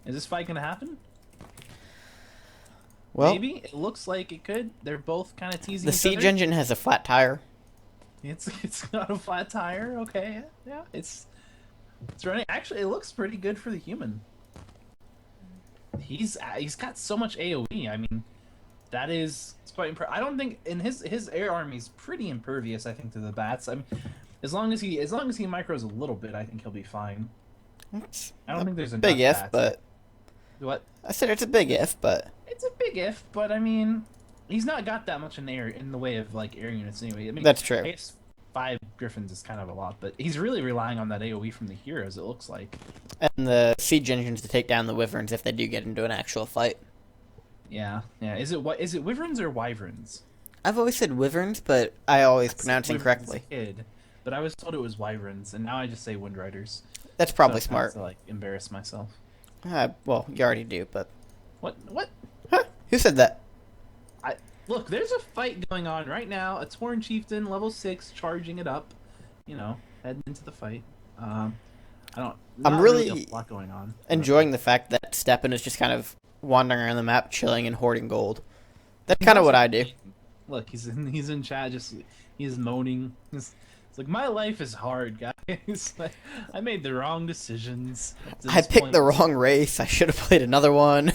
Is this fight going to happen? Well, maybe. It looks like it could. They're both kind of teasing each other. The siege engine has a flat tire. It's got a flat tire. Okay, yeah. It's running. Actually, it looks pretty good for the human. He's got so much AoE. I mean, it's quite impressive. I don't think in his air army's pretty impervious. I think to the bats. I mean, as long as he micros a little bit, I think he'll be fine. I don't think there's a big if, but what? I said it's a big if, but it's a big if. But I mean, he's not got that much in the way of like air units anyway. I mean, that's true. I guess 5 Griffins is kind of a lot, but he's really relying on that AoE from the heroes. It looks like. And the siege engines to take down the wyverns if they do get into an actual fight. Yeah. Is it wyverns or wyverns? I've always said wyverns, but I always pronounce incorrectly. But I was told it was wyverns, and now I just say windriders. That's probably smart. To like embarrass myself. Well, you already do, but what? Huh? Who said that? Look. There's a fight going on right now. A Torn Chieftain, level 6, charging it up. You know, heading into the fight. I'm really a lot going on. Enjoying the fact that Steppin is just kind of wandering around the map, chilling and hoarding gold. That's kind of what I do. Look, he's in chat. He's moaning. It's like, my life is hard, guys. I made the wrong decisions. I picked the wrong race. I should have played another one.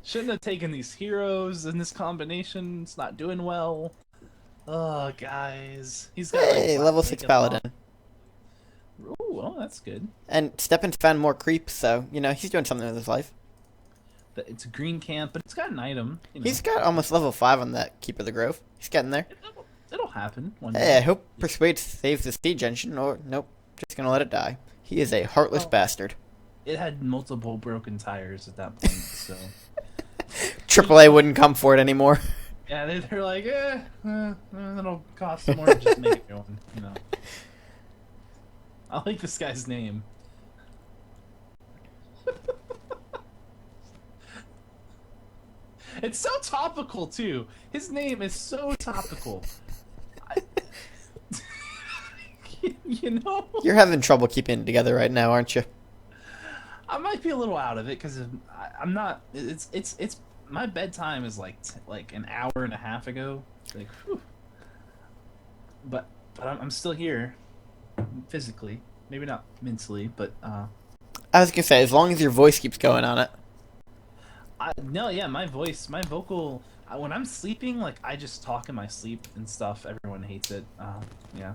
Shouldn't have taken these heroes in this combination. It's not doing well. Oh, guys. He's got level 6 paladin. Ooh, well, that's good. And Steppin's found more creeps, so he's doing something with his life. It's a green camp, but it's got an item. He's got almost level 5 on that Keeper of the Grove. He's getting there. It'll happen one day. Hey, I hope Persuade saves the siege engine, or nope, just gonna let it die. He is a heartless bastard. It had multiple broken tires at that point, so... AAA wouldn't come for it anymore. Yeah, they're like, that'll cost more to just make it going, I like this guy's name. It's so topical, too. His name is so topical. You're having trouble keeping it together right now, aren't you? I might be a little out of it because I'm not. It's my bedtime is like an hour and a half ago. Like, whew. But I'm still here, physically. Maybe not mentally, but. I was gonna say, as long as your voice keeps going on it. No, yeah, my vocal. When I'm sleeping, like I just talk in my sleep and stuff. Everyone hates it. Yeah.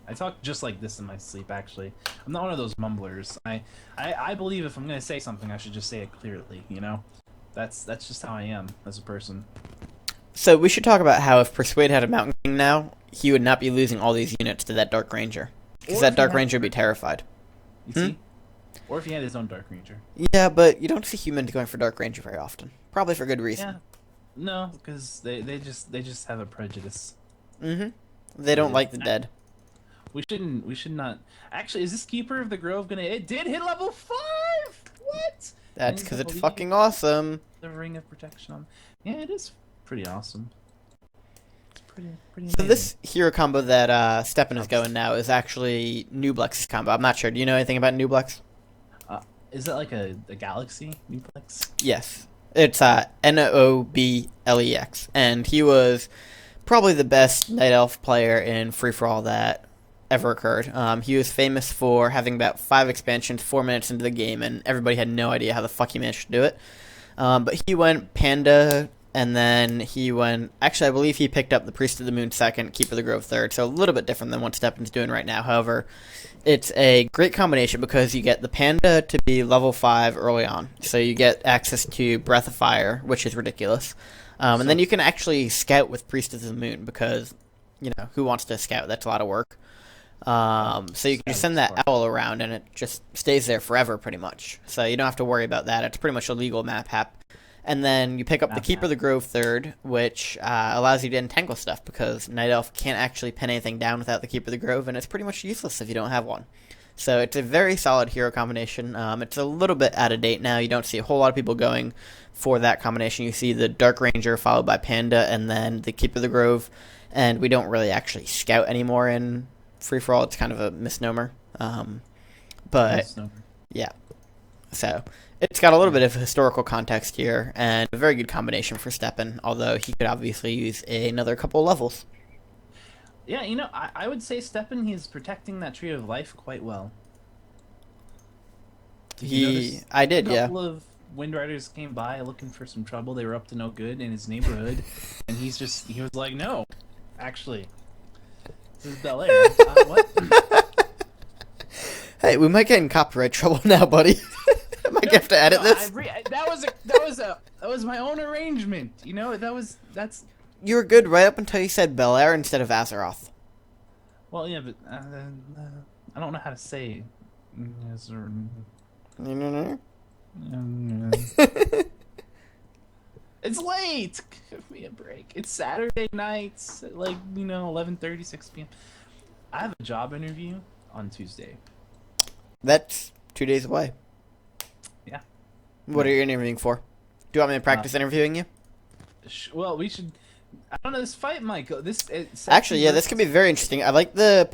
I talk just like this in my sleep, actually. I'm not one of those mumblers. I believe if I'm going to say something, I should just say it clearly, That's just how I am as a person. So we should talk about how if Persuade had a Mountain King now, he would not be losing all these units to that Dark Ranger. Because that Dark Ranger would be terrified. You see? Or if he had his own Dark Ranger. Yeah, but you don't see humans going for Dark Ranger very often. Probably for good reason. Yeah. No, because they just have a prejudice. Mm-hmm. They don't like the dead. We should not. Actually, is this Keeper of the Grove gonna? It did hit level 5. What? That's because it's fucking awesome. The Ring of Protection. Yeah, it is pretty awesome. It's pretty So amazing. this hero combo that Steppin is going now is actually Nublex's combo. I'm not sure. Do you know anything about Nublex? Is that like a galaxy Nublex? Yes. It's Noblex, and he was probably the best Night Elf player in free-for-all that ever occurred. He was famous for having about 5 expansions 4 minutes into the game, and everybody had no idea how the fuck he managed to do it. But he went Panda, and then he went... Actually, I believe he picked up the Priest of the Moon second, Keeper of the Grove third, so a little bit different than what Steppin's doing right now. However, it's a great combination because you get the Panda to be level 5 early on. So you get access to Breath of Fire, which is ridiculous. And then you can actually scout with Priest of the Moon because, you know, who wants to scout? That's a lot of work. So you can just send that owl around and it just stays there forever pretty much. So you don't have to worry about that. It's pretty much a legal map hap. And then you pick up the Keeper of the Grove third, which allows you to entangle stuff because Night Elf can't actually pin anything down without the Keeper of the Grove, and it's pretty much useless if you don't have one. So it's a very solid hero combination. It's a little bit out of date now. You don't see a whole lot of people going for that combination. You see the Dark Ranger followed by Panda and then the Keeper of the Grove, and we don't really actually scout anymore in free-for-all. It's kind of a misnomer. Yeah. So it's got a little bit of historical context here, and a very good combination for Steppin, although he could obviously use another couple of levels. Yeah, you know, I would say Steppin, he's protecting that Tree of Life quite well. I did, yeah. A couple of Wind Riders came by looking for some trouble. They were up to no good in his neighborhood, and he was like, no, actually, this is Bel Air. What? Hey, we might get in copyright trouble now, buddy. I might have to edit this. That was my own arrangement. You know, that's. You were good right up until you said Bel Air instead of Azeroth. Well, yeah, but I don't know how to say. It's late. Give me a break. It's Saturday nights, at 11:30, 6 p.m. I have a job interview on Tuesday. That's 2 days away. Yeah. What are you interviewing for? Do you want me to practice interviewing you? Well, we should. I don't know. This fight might go. Actually, yeah, this could be very interesting. I like the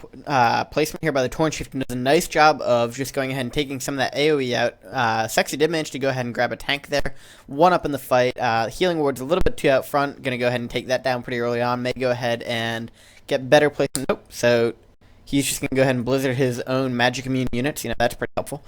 placement here by the Torn Chieftain. Does a nice job of just going ahead and taking some of that AoE out. Seksi did manage to go ahead and grab a tank there. One up in the fight. Healing Ward's a little bit too out front. Going to go ahead and take that down pretty early on. May go ahead and get better placement. Nope. So he's just going to go ahead and blizzard his own magic immune units. You know, that's pretty helpful.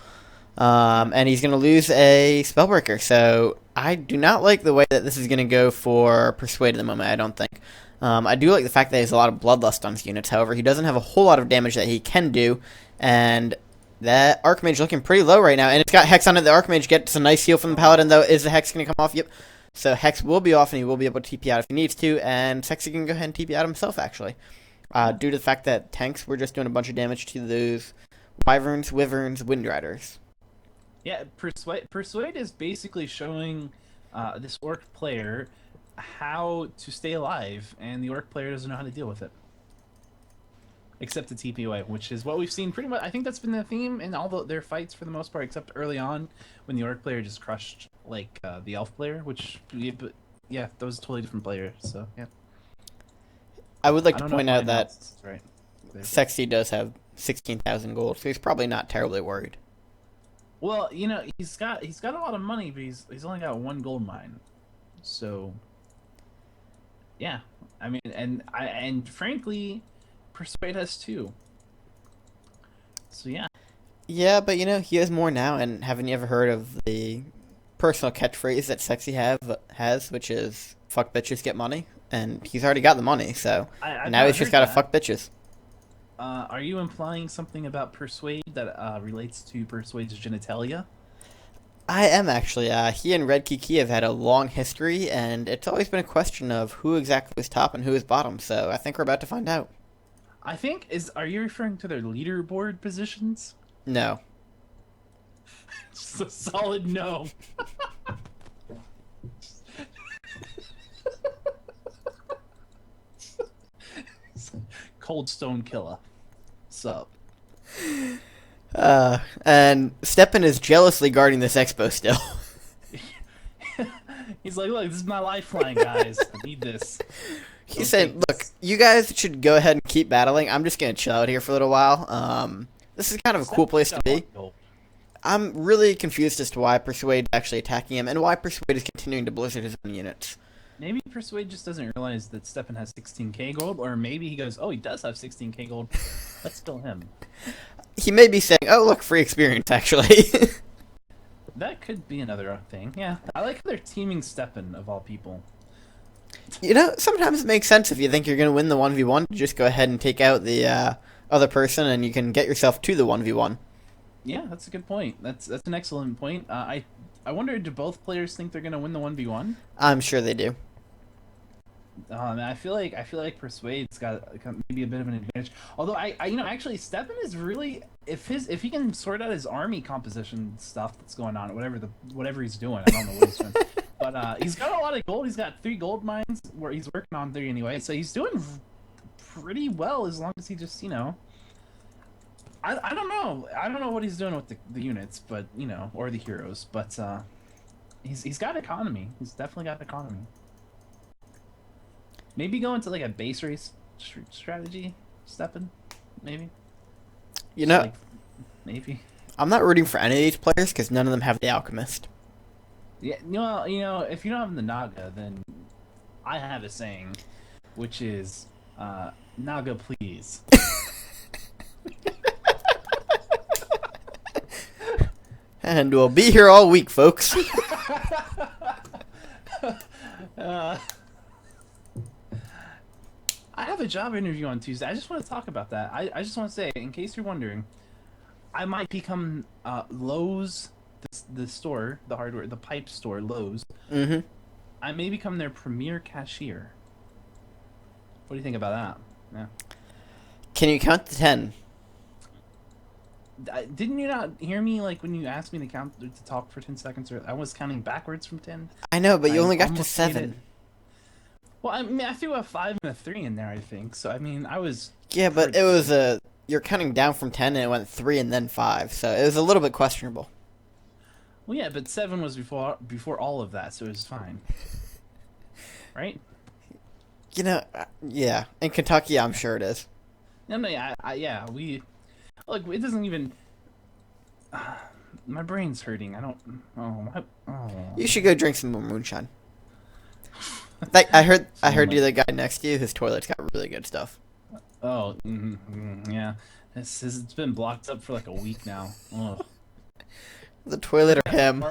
And he's going to lose a Spellbreaker. So I do not like the way that this is going to go for Persuade at the moment, I don't think. I do like the fact that he has a lot of Bloodlust on his units. However, he doesn't have a whole lot of damage that he can do. And that Archmage looking pretty low right now. And it's got Hex on it. The Archmage gets a nice heal from the Paladin, though. Is the Hex going to come off? Yep. So Hex will be off, and he will be able to TP out if he needs to. And Seksi can go ahead and TP out himself, actually. Due to the fact that tanks were just doing a bunch of damage to those Wyverns, Wyverns, Wind Riders. Yeah, Persuade is basically showing this Orc player how to stay alive, and the Orc player doesn't know how to deal with it. Except the TP away, which is what we've seen pretty much. I think that's been the theme in all their fights for the most part, except early on when the Orc player just crushed the Elf player, which, yeah, those are totally different players, so, yeah. I would like to point out that right. Seksi does have 16,000 gold, so he's probably not terribly worried. Well, you know, he's got a lot of money, but he's only got 1 gold mine. So yeah. I mean, and frankly, Persuade has 2. So yeah. Yeah, but you know, he has more now, and haven't you ever heard of the personal catchphrase that Seksi has, which is fuck bitches get money? And he's already got the money, so now he's just gotta fuck bitches. Are you implying something about Persuade that relates to Persuade's genitalia? I am actually. He and Red Kiki have had a long history, and it's always been a question of who exactly is top and who is bottom, so I think we're about to find out. Are you referring to their leaderboard positions? No. Just a solid no. Cold Stone Killer. Sup? And Steppin is jealously guarding this expo still. He's like, look, this is my lifeline, guys. I need this. He's saying, look, you guys should go ahead and keep battling. I'm just going to chill out here for a little while. This is kind of a cool place to be. I'm really confused as to why Persuade is actually attacking him and why Persuade is continuing to blizzard his own units. Maybe Persuade just doesn't realize that Steppin has 16k gold, or maybe he goes, oh, he does have 16k gold. Let's kill him. He may be saying, oh, look, free experience, actually. That could be another thing. Yeah, I like how they're teaming Steppin, of all people. You know, sometimes it makes sense if you think you're going to win the 1v1 to just go ahead and take out the other person and you can get yourself to the 1v1. Yeah, that's a good point. That's an excellent point. I wonder, do both players think they're going to win the 1v1? I'm sure they do. I feel like Persuade's got maybe a bit of an advantage. Although actually Steppin is really, if he can sort out his army composition stuff that's going on, whatever he's doing, I don't know what he's doing. But he's got a lot of gold. He's got 3 gold mines where he's working on 3 anyway. So he's doing pretty well as long as he just, I don't know. I don't know what he's doing with the units, but or the heroes, but he's got economy. He's definitely got economy. Maybe go into like a base race strategy, Steppin, maybe. Maybe. I'm not rooting for any of these players because none of them have the Alchemist. Yeah, if you don't have the Naga, then I have a saying, which is, Naga, please. And we'll be here all week, folks. I have a job interview on Tuesday. I just want to talk about that. I just want to say, in case you're wondering, I might become Lowe's, the store, the hardware, the pipe store, Lowe's. Mm-hmm. I may become their premier cashier. What do you think about that? Yeah. Can you count to 10? Didn't you not hear me when you asked me to talk for 10 seconds? Or I was counting backwards from 10. I know, but you only got to 7. Well, I mean, I threw a 5 and a 3 in there, I think. So I mean, I was. Yeah, but it was you're counting down from 10 and it went 3 and then 5, so it was a little bit questionable. Well, yeah, but 7 was before all of that, so it was fine. Right? Yeah. In Kentucky, I'm sure it is. No, yeah, look, it doesn't even. My brain's hurting. I don't. You should go drink some more moonshine. I heard you're the guy next to you. His toilet's got really good stuff. Oh, yeah. It's been blocked up for like a week now. Ugh. The toilet or him.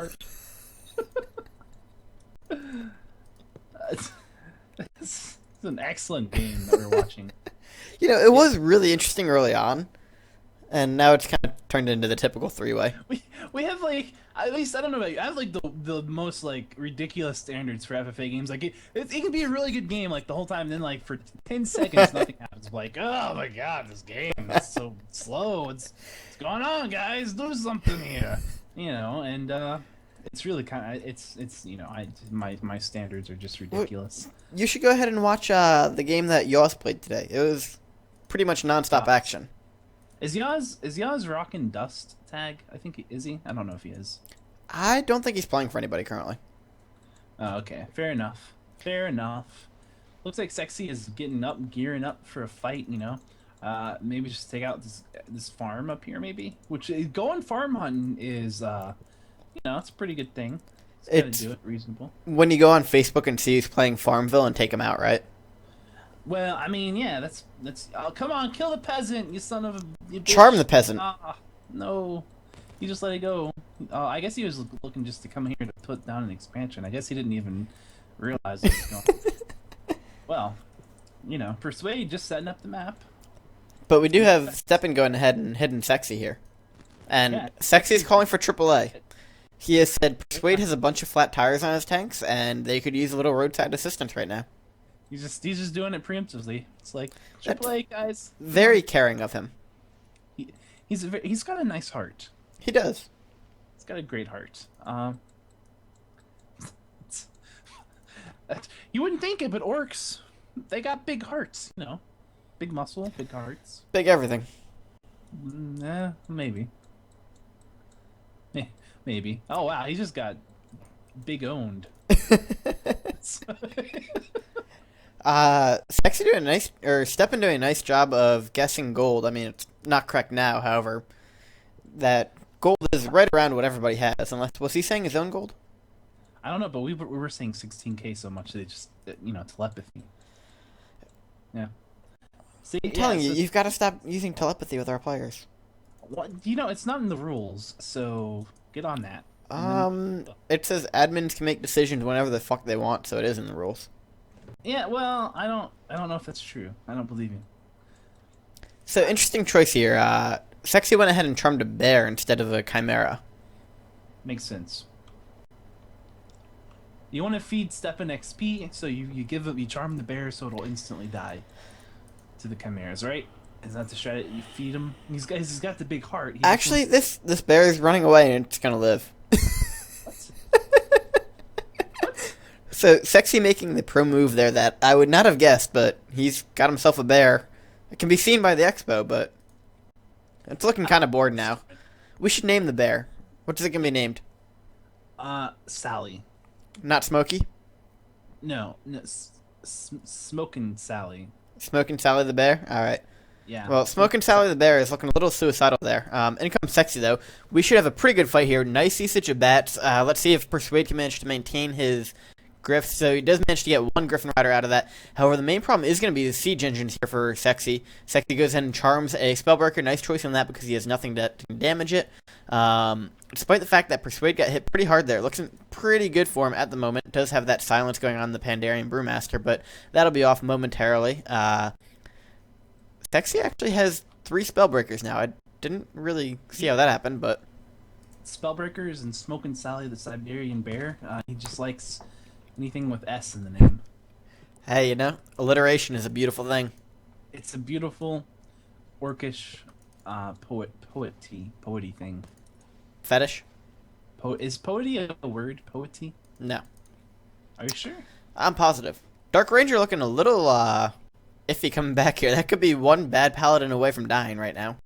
It's an excellent game that we're watching. It was really interesting early on, and now it's kind of turned into the typical 3-way. We have at least I don't know about you. I have the most ridiculous standards for FFA games. It can be a really good game the whole time, and then for 10 seconds nothing happens. Oh my god, this game is so slow. What's going on, guys? Do something here. And it's really kind of my standards are just ridiculous. You should go ahead and watch the game that Yoss played today. It was pretty much nonstop action. Is Yaz rocking Dust tag? I think is he? I don't know if he is. I don't think he's playing for anybody currently. Oh, okay. Fair enough. Looks like Seksi is gearing up for a fight, maybe just take out this farm up here, maybe. Which going farm hunting is, it's a pretty good thing. It's do it reasonable. When you go on Facebook and see who's playing Farmville and take him out, right? Well, I mean, yeah, that's. Oh, come on, kill the peasant, you son of a. You Charm the peasant. No, you just let it go. I guess he was looking just to come here to put down an expansion. I guess he didn't even realize it was going. Well, Persuade just setting up the map. But we do have Steppin going ahead and hitting Seksi here. And Seksi is calling for AAA. He has said Persuade has a bunch of flat tires on his tanks, and they could use a little roadside assistance right now. He's just doing it preemptively. It's like AAA guys. Very caring of him. He's got a nice heart. He does. He's got a great heart. You wouldn't think it, but orcs, they got big hearts. big muscle, big hearts. Big everything. Maybe. Maybe. Oh wow, he just got big owned. Seksi doing a nice, or Steppin doing a nice job of guessing gold. I mean, it's not correct now, however, that gold is right around what everybody has, unless, was he saying his own gold? I don't know, but we were saying 16K so much they just, telepathy. Yeah. See, I'm telling you, you've got to stop using telepathy with our players. What? It's not in the rules, so get on that. It says admins can make decisions whenever the fuck they want, so it is in the rules. Yeah, well, I don't know if that's true. I don't believe you. So, interesting choice here. Seksi went ahead and charmed a bear instead of a chimera. Makes sense. You want to feed Steppin XP, so you charm the bear so it'll instantly die to the chimeras, right? Is that the strategy? You feed him. He's got the big heart. Actually, this bear is running away and it's gonna live. So, Seksi making the pro move there that I would not have guessed, but he's got himself a bear. It can be seen by the expo, but it's looking kind of bored now. We should name the bear. What's it gonna be named? Sally. Not Smokey? No, Smoking Sally. Smoking Sally the bear? Alright. Yeah. Well, Smoking Sally the bear is looking a little suicidal there. In comes Seksi, though. We should have a pretty good fight here. Nice usage of bats. Let's see if Persuade can manage to maintain his griff. So he does manage to get one Griffin Rider out of that. However, the main problem is going to be the siege engines here for Seksi. Seksi goes ahead and charms a Spellbreaker. Nice choice on that because he has nothing to damage it. Despite the fact that Persuade got hit pretty hard there. Looks pretty good for him at the moment. Does have that silence going on in the Pandarian Brewmaster, but that'll be off momentarily. Seksi actually has 3 Spellbreakers now. I didn't really see how that happened, but... Spellbreakers and Smoking Sally the Siberian Bear. He just likes anything with S in the name. Hey, alliteration is a beautiful thing. It's a beautiful, orcish, poety thing. Fetish? Is poety a word? Poety? No. Are you sure? I'm positive. Dark Ranger looking a little, iffy coming back here. That could be one bad paladin away from dying right now.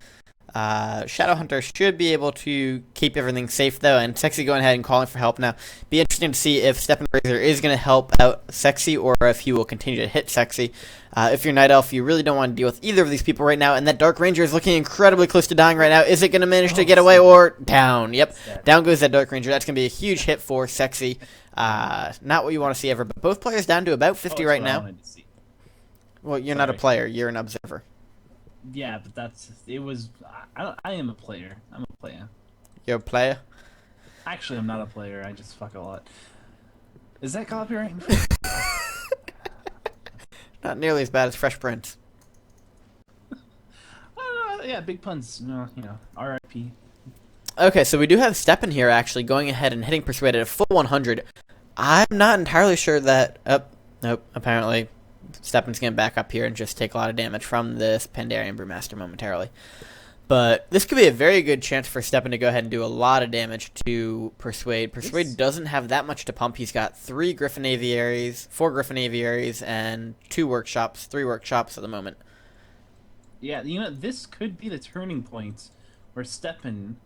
Shadowhunter should be able to keep everything safe, though, and Seksi going ahead and calling for help now. Be interesting to see if Steppin Razor is going to help out Seksi, or if he will continue to hit Seksi. If you're Night Elf, you really don't want to deal with either of these people right now, and that Dark Ranger is looking incredibly close to dying right now. Is it going to manage to get away, or down? Yep, down goes that Dark Ranger. That's going to be a huge hit for Seksi. Not what you want to see ever, but both players down to about 50 right now. Well, you're not a player. You're an observer. Yeah, but I am a player. I'm a player. You're a player? Actually, I'm not a player. I just fuck a lot. Is that copyright? Not nearly as bad as Fresh Prince. Yeah, big puns. R.I.P. Okay, so we do have Steppin here actually going ahead and hitting Persuade at a full 100. I'm not entirely sure that... nope, apparently... Steppin's going to back up here and just take a lot of damage from this Pandarian Brewmaster momentarily. But this could be a very good chance for Steppin to go ahead and do a lot of damage to Persuade. Persuade doesn't have that much to pump. He's got 4 Griffin Aviaries, and 3 workshops at the moment. Yeah, this could be the turning point where Steppin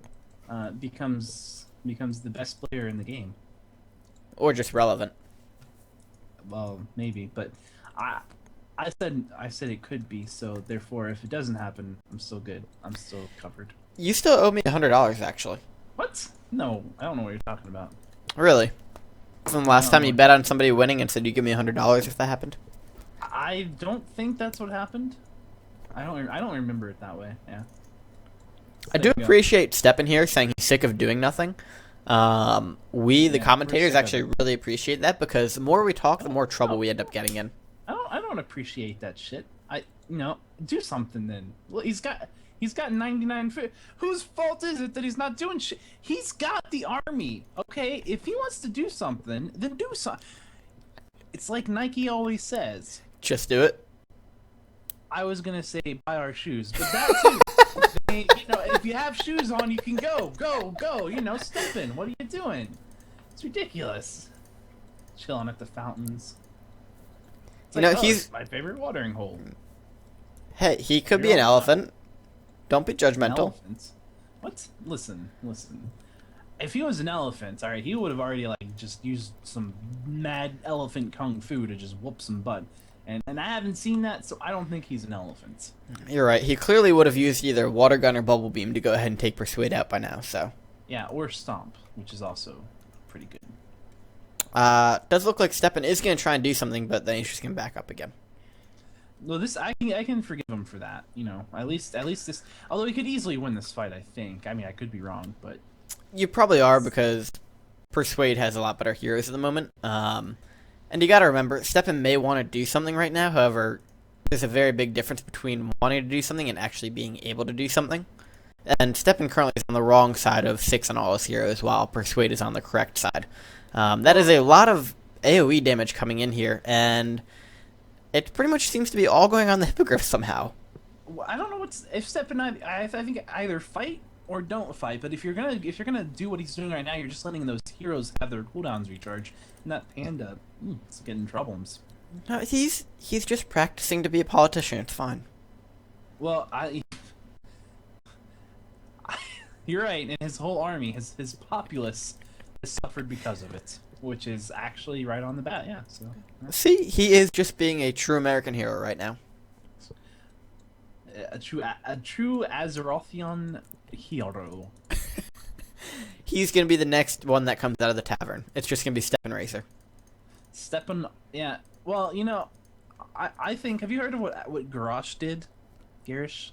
becomes the best player in the game. Or just relevant. Well, maybe, but... I said it could be, so therefore, if it doesn't happen, I'm still good. I'm still covered. You still owe me $100, actually. What? No, I don't know what you're talking about. Really? From the last time you bet on somebody winning and said you'd give me $100 if that happened? I don't think that's what happened. I don't remember it that way. Yeah. I do appreciate Steppin here saying he's sick of doing nothing. The commentators, actually really appreciate that, because the more we talk, the more trouble we end up getting in. I don't appreciate that shit. Do something then. Well, he's got 99. Whose fault is it that he's not doing shit? He's got the army. Okay, if he wants to do something, then do something. It's like Nike always says. Just do it. I was gonna say buy our shoes, but that too. If you have shoes on, you can go. Steppin. What are you doing? It's ridiculous. Chilling at the fountains. It's he's my favorite watering hole. Hey, he could be an elephant. Don't be An judgmental. elephant? What? Listen. If he was an elephant, all right, he would have already like just used some mad elephant kung fu to just whoop some butt. And I haven't seen that, so I don't think he's an elephant. You're right. He clearly would have used either water gun or bubble beam to go ahead and take Persuade out by now. So. Yeah, or stomp, which is also pretty good. Does look like Steppin is going to try and do something, but then he's just going to back up again. Well, this I can forgive him for that. You know, at least this. Although he could easily win this fight, I think. I mean, I could be wrong, but You probably are, because Persuade has a lot better heroes at the moment. And you got to remember, Steppin may want to do something right now. However, there's a very big difference between wanting to do something and actually being able to do something. And Steppin currently is on the wrong side of 6 on all his heroes, while Persuade is on the correct side. That is a lot of AoE damage coming in here, and it pretty much seems to be all going on the Hippogriff somehow. I don't know if Steppin. I think either fight or don't fight. But if you're gonna do what he's doing right now, you're just letting those heroes have their cooldowns recharge, and that panda, it's getting problems. No, he's just practicing to be a politician. It's fine. Well, you're right, and his whole army, his populace, has suffered because of it, which is actually right on the bat. Yeah. So. See, he is just being a true American hero right now. A true Azerothian hero. He's gonna be the next one that comes out of the tavern. It's just gonna be Steppin Racer. Steppin, yeah. Well, you know, I think. Have you heard of what Garrosh did? Garish.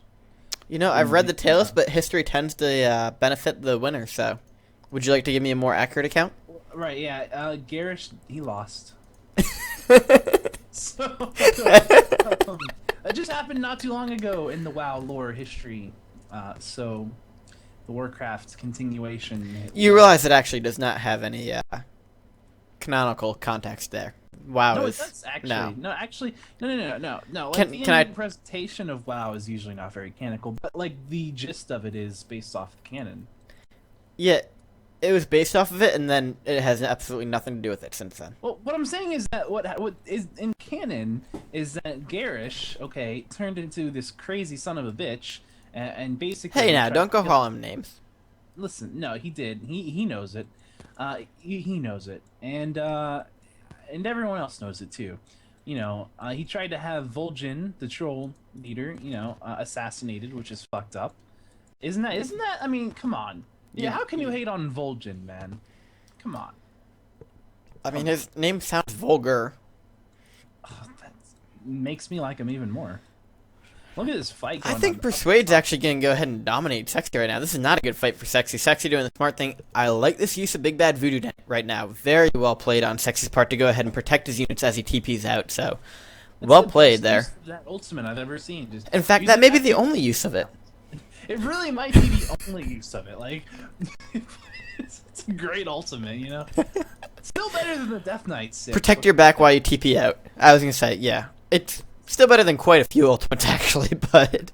You know, I've read the tales, but history tends to benefit the winner. So, would you like to give me a more accurate account? Right. Yeah. Garish, he lost. So that just happened not too long ago in the WoW lore history. So the Warcraft continuation. You realize it actually does not have any canonical context there. WoW No, is that's actually no. no. Actually, no. Like, Can the I- presentation of WoW is usually not very canonical, but like the gist of it is based off canon. Yeah, it was based off of it, and then it has absolutely nothing to do with it since then. Well, what I'm saying is that what is in canon is that Garish, okay, turned into this crazy son of a bitch, and basically. Hey, he now tried don't to go kill- call him names. Listen, no, he did. He knows it. He knows it, and everyone else knows it too. You know, he tried to have Vol'jin, the troll leader, assassinated, which is fucked up. Isn't that? I mean, come on. Yeah, how can you hate on Vol'jin, man? Come on. I mean, his name sounds vulgar. Oh, that makes me like him even more. Look at this fight going I think on. Persuade's actually going to go ahead and dominate Seksi right now. This is not a good fight for Seksi. Seksi doing the smart thing. I like this use of Big Bad Voodoo Dent right now. Very well played on Seksi's part to go ahead and protect his units as he TPs out. So, That's well the played best there. use of that ultimate I've ever seen. Just In fact, use that it may be as- the only use of it. It really might be the only use of it. Like, it's a great ultimate, you know. Still better than the Death Knight. Protect your back while you TP out. I was going to say, yeah. It's still better than quite a few ultimates, actually, but...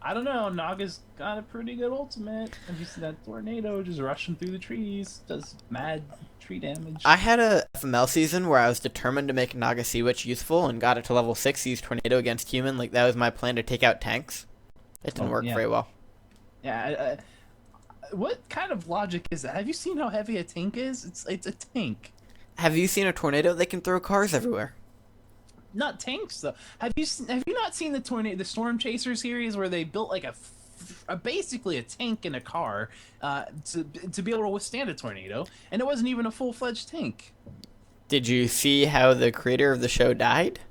I don't know. Naga's got a pretty good ultimate. Have you seen that tornado just rushing through the trees? Does mad tree damage. I had a FML season where I was determined to make Naga Sea Witch useful and got it to level 6, used Tornado against human. Like, that was my plan to take out tanks. It didn't work yeah. very well. Yeah. What kind of logic is that? Have you seen how heavy a tank is? It's a tank. Have you seen a tornado? They can throw cars everywhere. Not tanks though. Have you not seen the Storm Chaser series where they built like basically a tank in a car to be able to withstand a tornado, and it wasn't even a full-fledged tank. Did you see how the creator of the show died?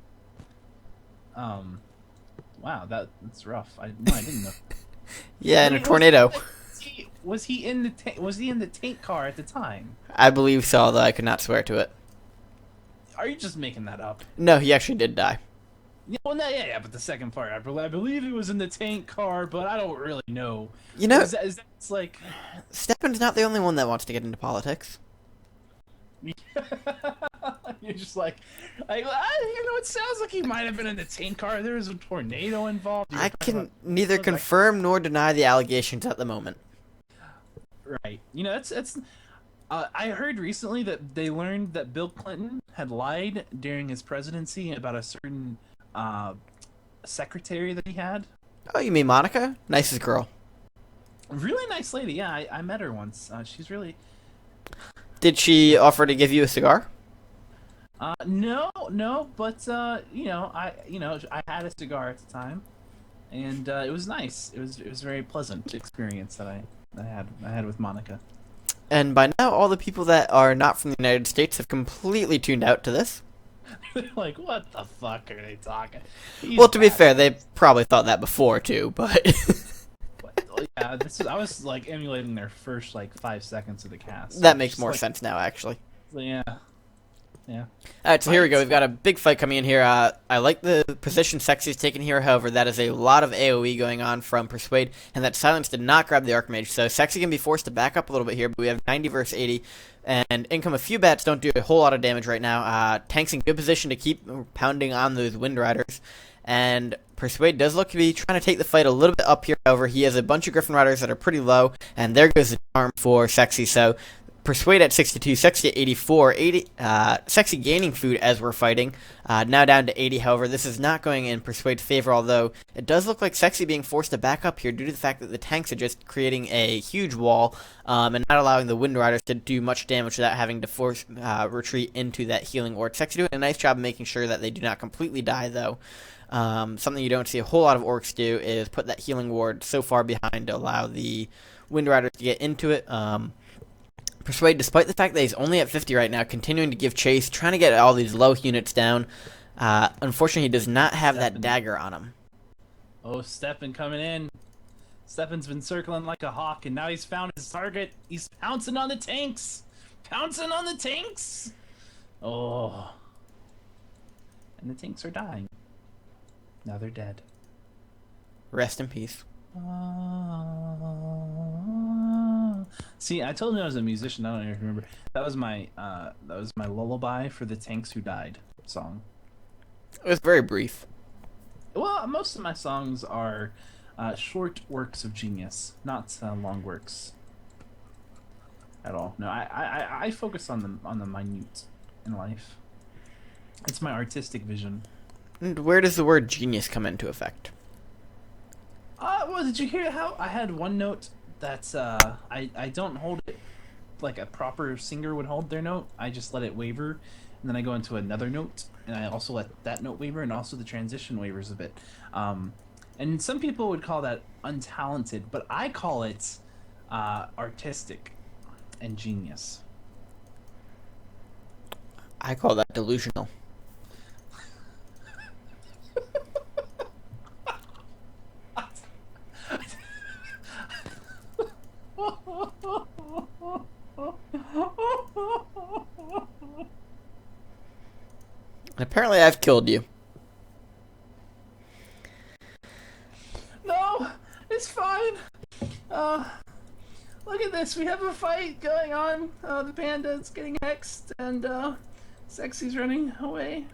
Wow, that's rough. I didn't know. Yeah, in a tornado. Was he in the tank car at the time? I believe so, although I could not swear to it. Are you just making that up? No, he actually did die. Yeah, well, no, yeah, but the second part, I believe he was in the tank car, but I don't really know. You know, It's like... Steppin's not the only one that wants to get into politics. You're just like, it sounds like he might have been in the tank car. There was a tornado involved. I can neither confirm nor deny the allegations at the moment. Right. That's. I heard recently that they learned that Bill Clinton had lied during his presidency about a certain secretary that he had. Oh, you mean Monica? Nicest girl. Really nice lady. Yeah, I met her once. She's really. Did she offer to give you a cigar? No, but I had a cigar at the time, and it was nice. It was a very pleasant experience that I had with Monica. And by now, all the people that are not from the United States have completely tuned out to this. They're like, what the fuck are they talking? Well, to be fair, they probably thought that before too, but yeah, I was like emulating their first like 5 seconds of the cast. that makes more sense now, actually. Yeah. Yeah. Alright, so here we go. We've got a big fight coming in here. I like the position Seksi's taken here. However, that is a lot of AoE going on from Persuade, and that silence did not grab the Archmage. So Seksi can be forced to back up a little bit here, but we have 90 versus 80, and in come a few bats. Don't do a whole lot of damage right now. Tank's in good position to keep pounding on those Wind Riders, and Persuade does look to be trying to take the fight a little bit up here. However, he has a bunch of Griffin Riders that are pretty low, and there goes the charm for Seksi. So Persuade at 62, Seksi at 84, Seksi gaining food as we're fighting, now down to 80. However, this is not going in Persuade's favor, although it does look like Seksi being forced to back up here due to the fact that the tanks are just creating a huge wall, and not allowing the Wind Riders to do much damage without having to force retreat into that healing ward. Seksi doing a nice job of making sure that they do not completely die, though. Something you don't see a whole lot of orcs do is put that healing ward so far behind to allow the Wind Riders to get into it. Persuade, despite the fact that he's only at 50 right now, continuing to give chase, trying to get all these low units down. Unfortunately, he does not have that dagger on him. Oh, Steppin coming in. Steppin's been circling like a hawk, and now he's found his target. He's pouncing on the tanks. Pouncing on the tanks. Oh. And the tanks are dying. Now they're dead. Rest in peace. See, I told you I was a musician. I don't even remember. That was my lullaby for the tanks who died song. It was very brief. Well, most of my songs are short works of genius, not long works at all. No, I focus on the minute in life. It's my artistic vision. And where does the word genius come into effect? Well, did you hear how I had one note that's I don't hold it like a proper singer would hold their note. I just let it waver, and then I go into another note, and I also let that note waver, and also the transition wavers a bit. And some people would call that untalented, but I call it artistic and genius. I call that delusional. Apparently I've killed you. No, it's fine. Look at this. We have a fight going on. The panda's getting hexed, and Seksi's running away.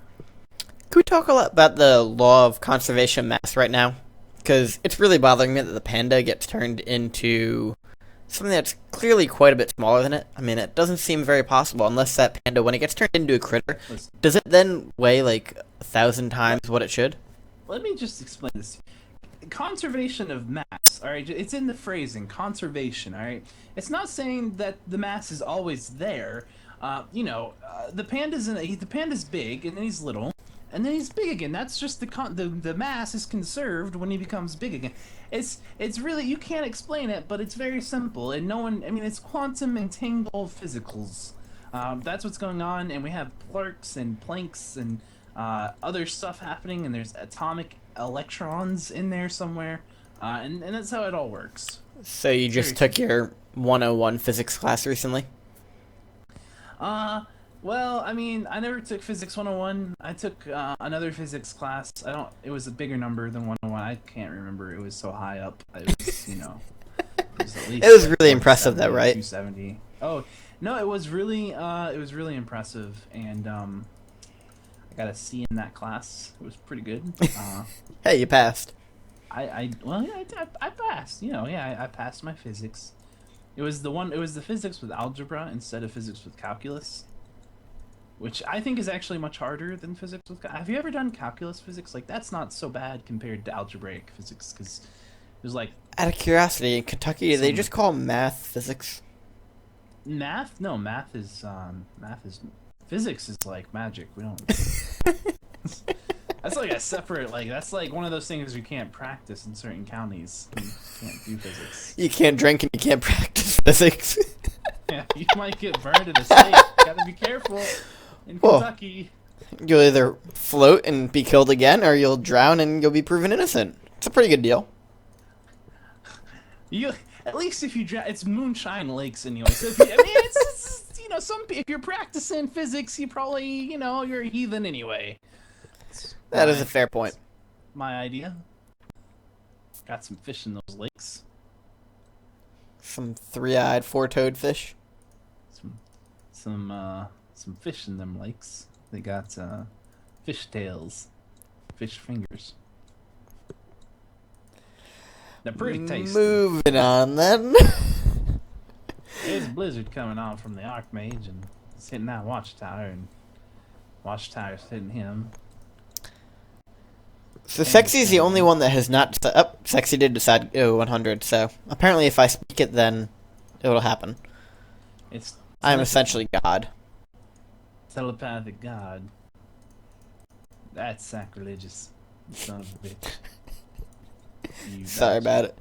Can we talk a lot about the law of conservation mass right now? Because it's really bothering me that the panda gets turned into something that's clearly quite a bit smaller than it. I mean, it doesn't seem very possible unless that panda, when it gets turned into a critter, does it then weigh like 1,000 times what it should? Let me just explain this. Conservation of mass, all right? It's in the phrasing, conservation, all right? It's not saying that the mass is always there. The panda's big, and then he's little, and then he's big again. That's just the mass is conserved when he becomes big again. It's really, you can't explain it, but it's very simple, and it's quantum entangled physicals. That's what's going on, and we have plarks and planks and other stuff happening, and there's atomic electrons in there somewhere, and that's how it all works. So you just took your 101 physics class recently? Well, I never took Physics 101. I took another physics class. It was a bigger number than 101. I can't remember. It was so high up. It was, it was at least it was really impressive though, right? 270. Oh, no, it was really impressive, and I got a C in that class. It was pretty good. Hey, you passed. I passed. I passed my physics. It was the physics with algebra instead of physics with calculus. which I think is actually much harder than physics with. Have you ever done calculus physics? Like that's not so bad compared to algebraic physics because there's like. Out of curiosity, in Kentucky, do they just call math physics? Math? No, math is physics is like magic. We don't. That's like a separate, like, that's like one of those things you can't practice in certain counties. You can't do physics. You can't drink and you can't practice physics. Yeah, you might get burned in a stake. Gotta be careful in Kentucky. You'll either float and be killed again, or you'll drown and you'll be proven innocent. It's a pretty good deal. At least if you drown, it's moonshine lakes anyway. So if you, I mean, it's if you're practicing physics, you probably, you're a heathen anyway. That is a fair point. My idea. Got some fish in those lakes. Some three-eyed, four-toed fish. Some fish in them lakes. They got fish tails, fish fingers. They're pretty tasty. Moving on then. There's a blizzard coming on from the Archmage, and he's hitting that watchtower, and watchtower's hitting him. So Seksi's the only one that has not... Seksi did decide to go 100, so apparently if I speak it, then it'll happen. I'm essentially God. Telepathic God. That's sacrilegious. You son of a bitch. Sorry about it.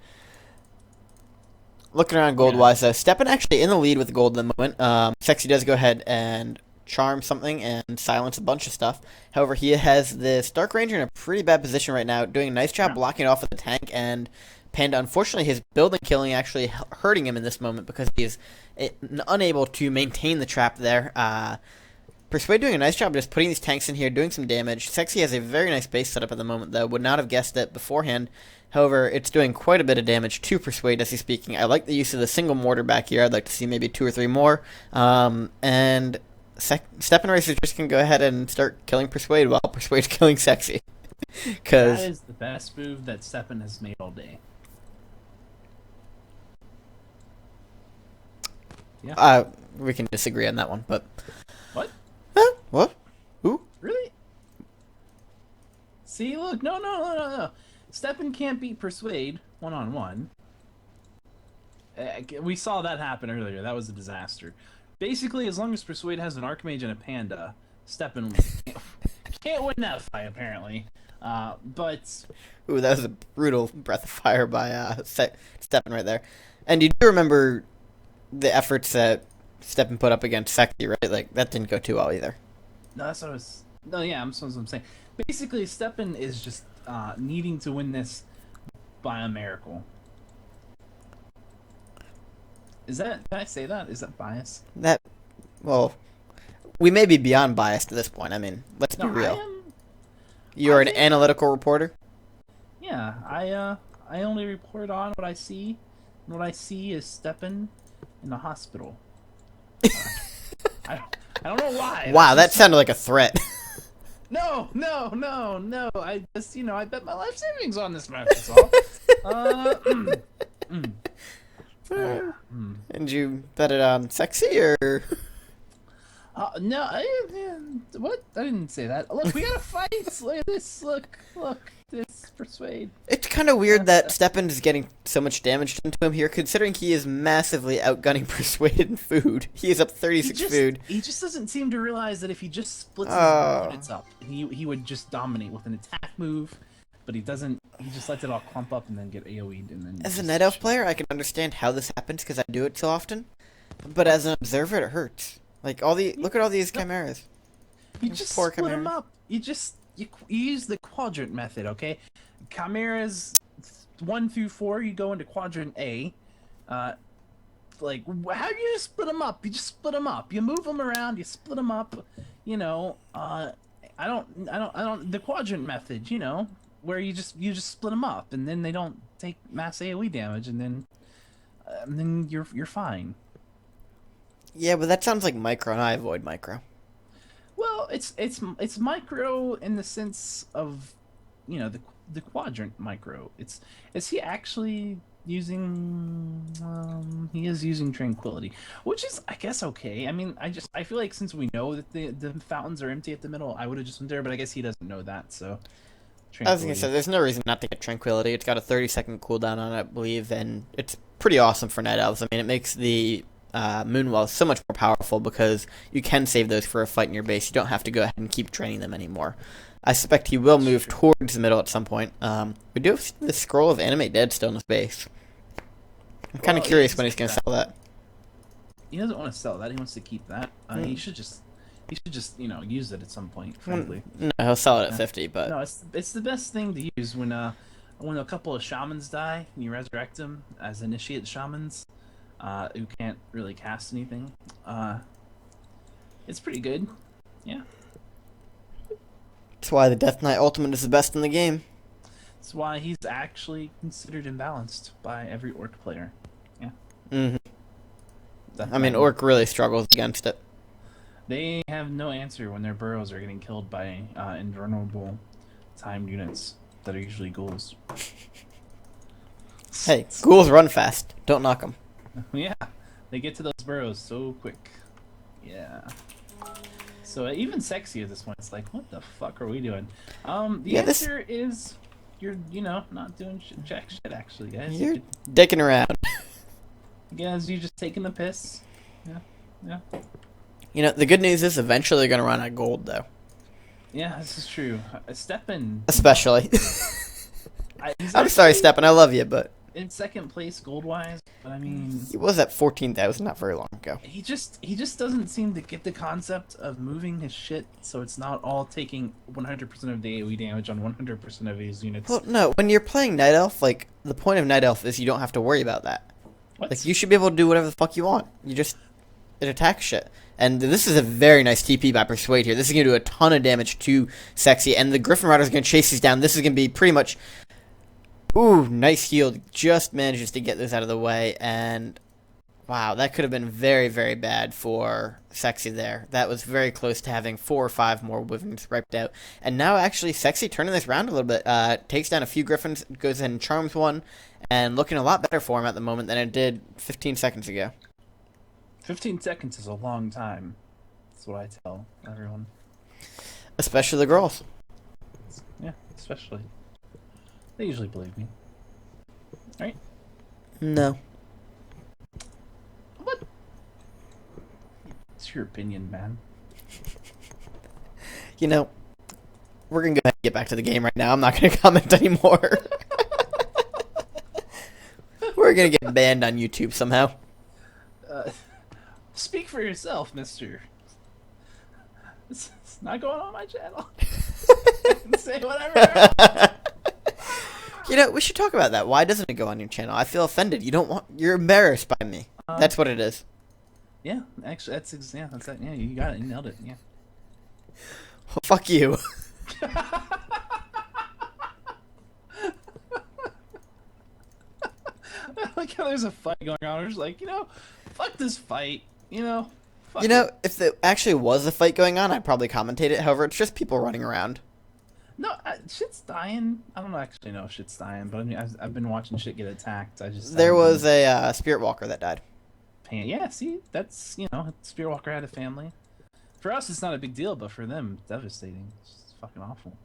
Looking around gold-wise, though, Steppin actually in the lead with gold at the moment. Seksi does go ahead and charm something and silence a bunch of stuff. However, he has this Dark Ranger in a pretty bad position right now, doing a nice job blocking it off with the tank, and Panda, unfortunately, his building killing actually hurting him in this moment because he's unable to maintain the trap there. Persuade doing a nice job just putting these tanks in here, doing some damage. Seksi has a very nice base setup at the moment, though. Would not have guessed it beforehand. However, it's doing quite a bit of damage to Persuade as he's speaking. I like the use of the single mortar back here. I'd like to see maybe 2 or 3 more. And Steppin Racer just can go ahead and start killing Persuade while Persuade's killing Seksi. That is the best move that Steppin has made all day. Yeah. We can disagree on that one, but... What? Huh? What? Who? Really? See, look, no. Steppin can't beat Persuade one-on-one. We saw that happen earlier. That was a disaster. Basically, as long as Persuade has an Archmage and a Panda, Steppin can't win that fight, apparently. But... Ooh, that was a brutal breath of fire by Steppin right there. And you do remember the efforts that Steppin put up against Seksi, right? Like, that didn't go too well either. No, that's what I was... No, yeah, that's what I'm saying. Basically, Steppin is just needing to win this by a miracle. Is that... Can I say that? Is that bias? Well, we may be beyond biased at this point. I mean, let's be real. You're an analytical reporter? Yeah, I only report on what I see. And what I see is Steppin in the hospital. I don't know why. Wow, that sounded like a threat. No. I just, I bet my life savings on this match. That's all. And you bet it on Seksi, or? No, what? I didn't say that. Look, we gotta fight. Look at this. Look. This Persuade. It's kind of weird that Steppin is getting so much damage done to him here, considering he is massively outgunning Persuade in food. He is up 36 food. He just doesn't seem to realize that if he just splits his units up, he would just dominate with an attack move, but he doesn't. He just lets it all clump up and then get AoE'd. And then as a Night Elf player, I can understand how this happens because I do it so often, but as an observer, it hurts. Like, look at all these chimeras. You just split them up. You use the quadrant method, okay? Chimeras 1 through 4, you go into quadrant A. How do you just split them up? You just split them up. You move them around. You split them up. I don't. The quadrant method, where you just split them up, and then they don't take mass AOE damage, and then you're fine. Yeah, but that sounds like micro, and I avoid micro. Well, it's micro in the sense of, the quadrant micro. Is he actually, he is using tranquility, which is, I guess, okay. I mean, I feel like since we know that the fountains are empty at the middle, I would have just went there, but I guess he doesn't know that, so I was gonna say, there's no reason not to get Tranquility. It's got a 30-second cooldown on it, I believe, and it's pretty awesome for Night Elves. I mean, it makes the Moonwells so much more powerful because you can save those for a fight in your base. You don't have to go ahead and keep draining them anymore. I suspect he will move towards the middle at some point. We do have the scroll of Animate Dead still in his base. I'm kind of curious when he's going to sell that. He doesn't want to sell that. He wants to keep that. He should just use it at some point, frankly. No, he'll sell it at 50, but... No, it's the best thing to use when a couple of shamans die and you resurrect them as initiate shamans who can't really cast anything. It's pretty good. Yeah. That's why the Death Knight Ultimate is the best in the game. That's why he's actually considered imbalanced by every Orc player. Yeah. I mean, Orc really struggles against it. They have no answer when their burrows are getting killed by invulnerable timed units that are usually ghouls. Hey, ghouls run fast. Don't knock them. Yeah, they get to those burrows so quick. Yeah. So even Seksi at this point, it's like, what the fuck are we doing? The answer is you're, not doing jack shit, actually, guys. You're dicking around. Guys, you're just taking the piss. Yeah. The good news is eventually they're going to run out of gold, though. Yeah, this is true. Steppin. Especially. I'm sorry, Steppin. I love you, but... In second place gold-wise, but I mean... He was at 14,000 not very long ago. He just doesn't seem to get the concept of moving his shit so it's not all taking 100% of the AoE damage on 100% of his units. Well, no. When you're playing Night Elf, the point of Night Elf is you don't have to worry about that. What? You should be able to do whatever the fuck you want. It attacks shit. And this is a very nice TP by Persuade here. This is going to do a ton of damage to Seksi, and the Griffin Rider is going to chase these down. This is going to be pretty much... Ooh, nice heal. Just manages to get this out of the way, and... Wow, that could have been very, very bad for Seksi there. That was very close to having 4 or 5 more Wyverns wiped out. And now, actually, Seksi turning this around a little bit. Takes down a few Griffins, goes in and charms one, and looking a lot better for him at the moment than it did 15 seconds ago. 15 seconds is a long time. That's what I tell everyone. Especially the girls. Yeah, especially. They usually believe me. Right? No. What? It's your opinion, man. We're going to go ahead and get back to the game right now. I'm not going to comment anymore. We're going to get banned on YouTube somehow. Speak for yourself, mister. It's not going on my channel. Say whatever. We should talk about that. Why doesn't it go on your channel? I feel offended. You're embarrassed by me. That's what it is. Yeah, actually, that's it. Yeah, you got it. You nailed it. Yeah. Well, fuck you. I like how there's a fight going on. It's like, fuck this fight. If there actually was a fight going on, I'd probably commentate it. However, it's just people running around. No, shit's dying. I don't actually know if shit's dying, but I mean, I've been watching shit get attacked. There was a Spirit Walker that died. Yeah, see, that's, Spirit Walker had a family. For us, it's not a big deal, but for them, devastating. It's just fucking awful.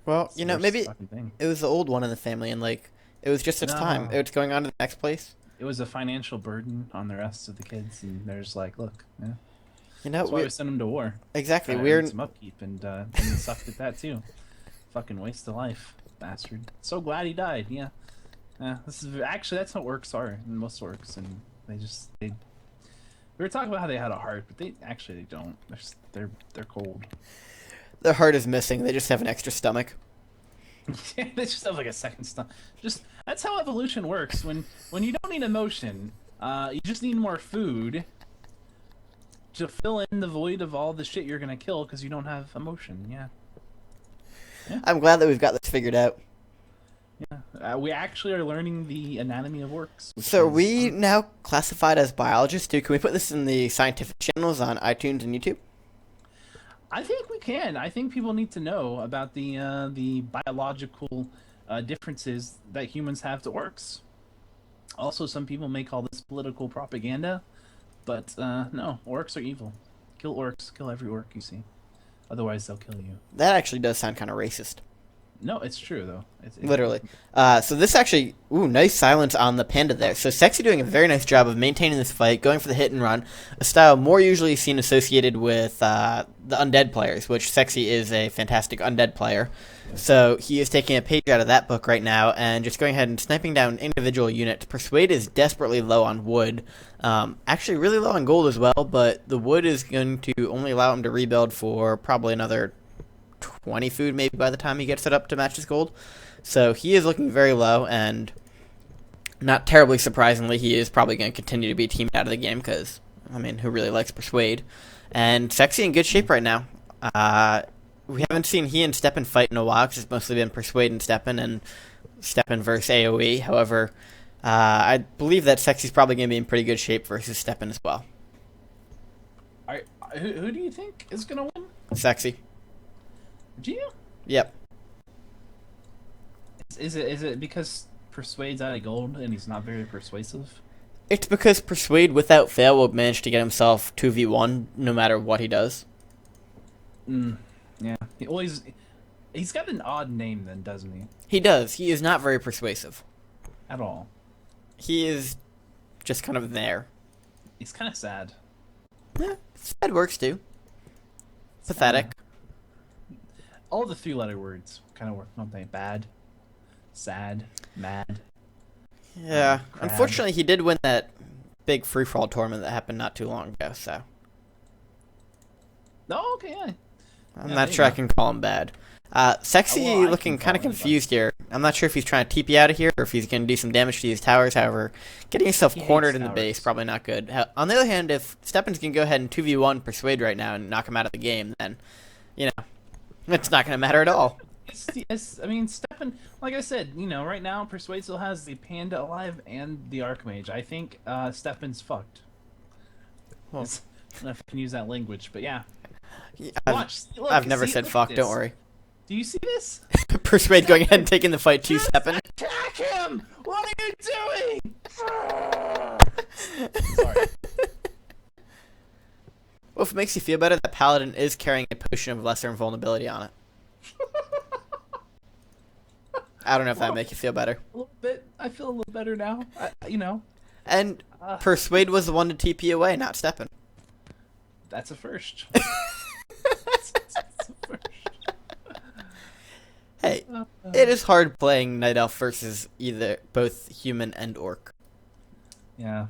Well, maybe it was the old one in the family, and it was just its time. It's going on to the next place. It was a financial burden on the rest of the kids, and they're just like, look, yeah. That's why we sent them to war. Exactly. We're some upkeep, and he sucked at that too. Fucking waste of life, bastard. So glad he died. Yeah. This is actually, that's how orcs are in most orcs, and they we were talking about how they had a heart, but they don't. They're cold. Their heart is missing. They just have an extra stomach. They just have a second stomach. That's how evolution works. When you don't need emotion, you just need more food to fill in the void of all the shit you're gonna kill because you don't have emotion. Yeah. I'm glad that we've got this figured out. Yeah. We actually are learning the anatomy of orcs. So are we now classified as biologists too? Can we put this in the scientific channels on iTunes and YouTube? I think we can. I think people need to know about the biological differences that humans have to orcs. Also, some people may call this political propaganda, but no, orcs are evil. Kill orcs, kill every orc you see. Otherwise, they'll kill you. That actually does sound kind of racist. No, it's true though. Literally. So this actually, nice silence on the panda there. So Seksi doing a very nice job of maintaining this fight, going for the hit and run, a style more usually seen associated with the undead players, which Seksi is a fantastic undead player. So he is taking a page out of that book right now and just going ahead and sniping down individual units. Persuade is desperately low on wood, actually really low on gold as well, but the wood is going to only allow him to rebuild for probably another 20 food maybe by the time he gets it up to match his gold. So he is looking very low, and not terribly surprisingly, he is probably going to continue to be teamed out of the game because, I mean, who really likes Persuade? And Seksi in good shape right now. We haven't seen he and Steppin fight in a while because it's mostly been Persuade and Steppin versus AoE. However, I believe that Seksi's probably going to be in pretty good shape versus Steppin as well. Who do you think is going to win? Seksi. Do you? Yep. Is it because Persuade's out of gold and he's not very persuasive? It's because Persuade, without fail, will manage to get himself 2v1 no matter what he does. Yeah. He's got an odd name then, doesn't he? He does. He is not very persuasive. At all. He is just kind of there. He's kind of sad. Yeah, sad works too. Pathetic. All the three-letter words kind of work, don't they? Bad, sad, mad. Yeah. Crab. Unfortunately, he did win that big free-for-all tournament that happened not too long ago, so. Oh, okay, yeah. I'm not sure I can call him bad. Seksi I looking can kind of call him confused here. I'm not sure if he's trying to TP out of here or if he's going to do some damage to these towers. However, getting himself He cornered hates in the towers. base, probably not good. On the other hand, if Steppin's going to go ahead and 2v1 Persuade right now and knock him out of the game, then, it's not going to matter at all. I mean, Steppin, like I said, right now, Persuade still has the Panda alive and the Archmage. I think Steppin's fucked. Well, I don't know if I can use that language, but yeah. I've, Look, I've never said look at fuck, this. don't worry. Do you see this? Persuade going ahead and taking the fight to Just Steppin. attack him! What are you doing? Sorry. Well, if it makes you feel better, that Paladin is carrying a potion of lesser invulnerability on it. I don't know if that make you feel better. A little bit. I feel a little better now. And Persuade was the one to TP away, not Steppin. That's a first. That's a first. Hey, it is hard playing Night Elf versus both human and orc. Yeah.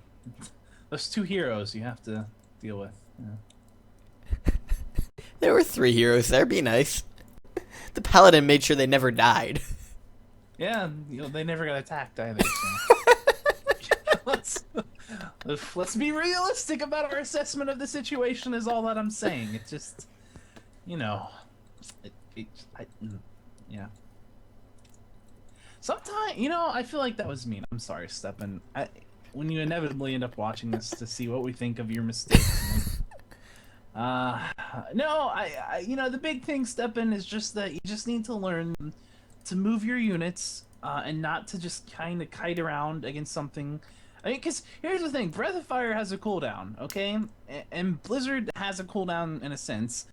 Those two heroes you have to deal with. Yeah. There were 3 heroes there, be nice. The Paladin made sure they never died. Yeah, they never got attacked either. So. let's be realistic about our assessment of the situation. Is all that I'm saying. It's just, yeah. Sometimes, I feel like that was mean. I'm sorry, Steppin. When you inevitably end up watching this to see what we think of your mistakes. No, the big thing, Steppin, is just that you just need to learn to move your units and not to just kind of kite around against something. I mean, because here's the thing: Breath of Fire has a cooldown, okay, and Blizzard has a cooldown in a sense.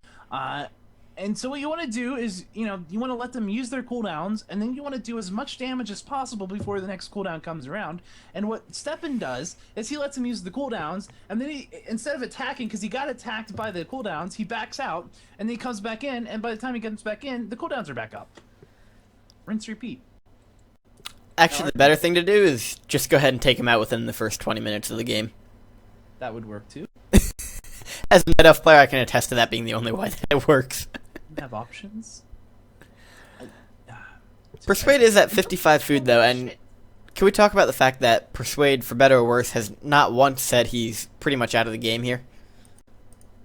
And so what you want to do is, you want to let them use their cooldowns, and then you want to do as much damage as possible before the next cooldown comes around. And what Steppin does is he lets him use the cooldowns, and then instead of attacking, because he got attacked by the cooldowns, he backs out, and then he comes back in, and by the time he comes back in, the cooldowns are back up. Rinse, repeat. Actually, the better thing to do is just go ahead and take him out within the first 20 minutes of the game. That would work too. As a Night Elf player, I can attest to that being the only way that it works. Have options. Persuade is at 55 food, though, and can we talk about the fact that Persuade, for better or worse, has not once said he's pretty much out of the game here?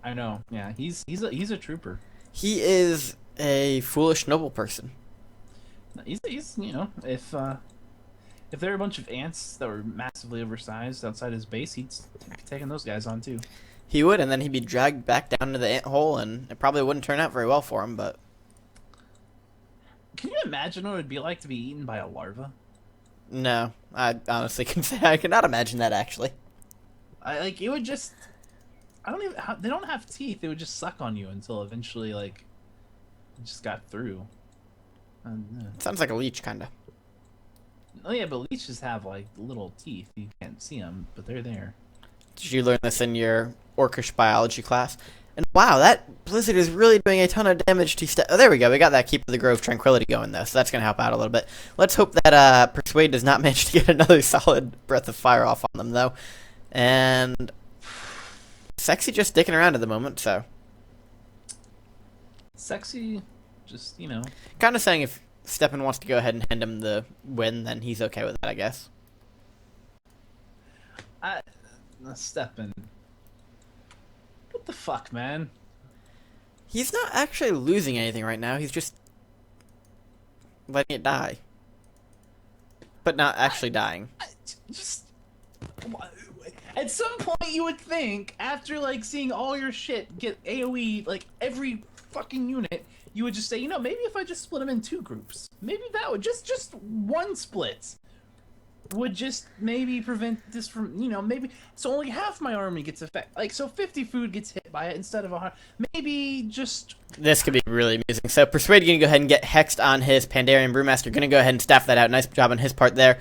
I know. Yeah, he's a trooper. He is a foolish noble person. He's if there were a bunch of ants that were massively oversized outside his base, he'd be taking those guys on too. He would, and then he'd be dragged back down to the ant hole, and it probably wouldn't turn out very well for him, but... Can you imagine what it would be like to be eaten by a larva? No, I honestly can say I cannot imagine that actually. It would just. I don't even. They don't have teeth. They would just suck on you until eventually, like, it just got through. Sounds like a leech, kinda. Oh yeah, but leeches have like little teeth. You can't see them, but they're there. Did you learn this in your orcish biology class? And wow, that blizzard is really doing a ton of damage to Oh, there we go. We got that Keep of the Grove Tranquility going, though, so that's going to help out a little bit. Let's hope that Persuade does not manage to get another solid breath of fire off on them, though. And Seksi just sticking around at the moment, so. Seksi, just, Kind of saying if Steppin wants to go ahead and hand him the win, then he's okay with that, I guess. Steppin. What the fuck, man? He's not actually losing anything right now. He's just letting it die. But not actually dying. Just... At some point you would think, after, like, seeing all your shit get AoE, like, every fucking unit, you would just say, maybe if I just split them in 2 groups, maybe that would... Just one split would just maybe prevent this from, maybe... So only half my army gets affected. Like, so 50 food gets hit by it instead of 100. Maybe just... This could be really amusing. So Persuade going to go ahead and get hexed on his Pandarian Brewmaster. Going to go ahead and staff that out. Nice job on his part there.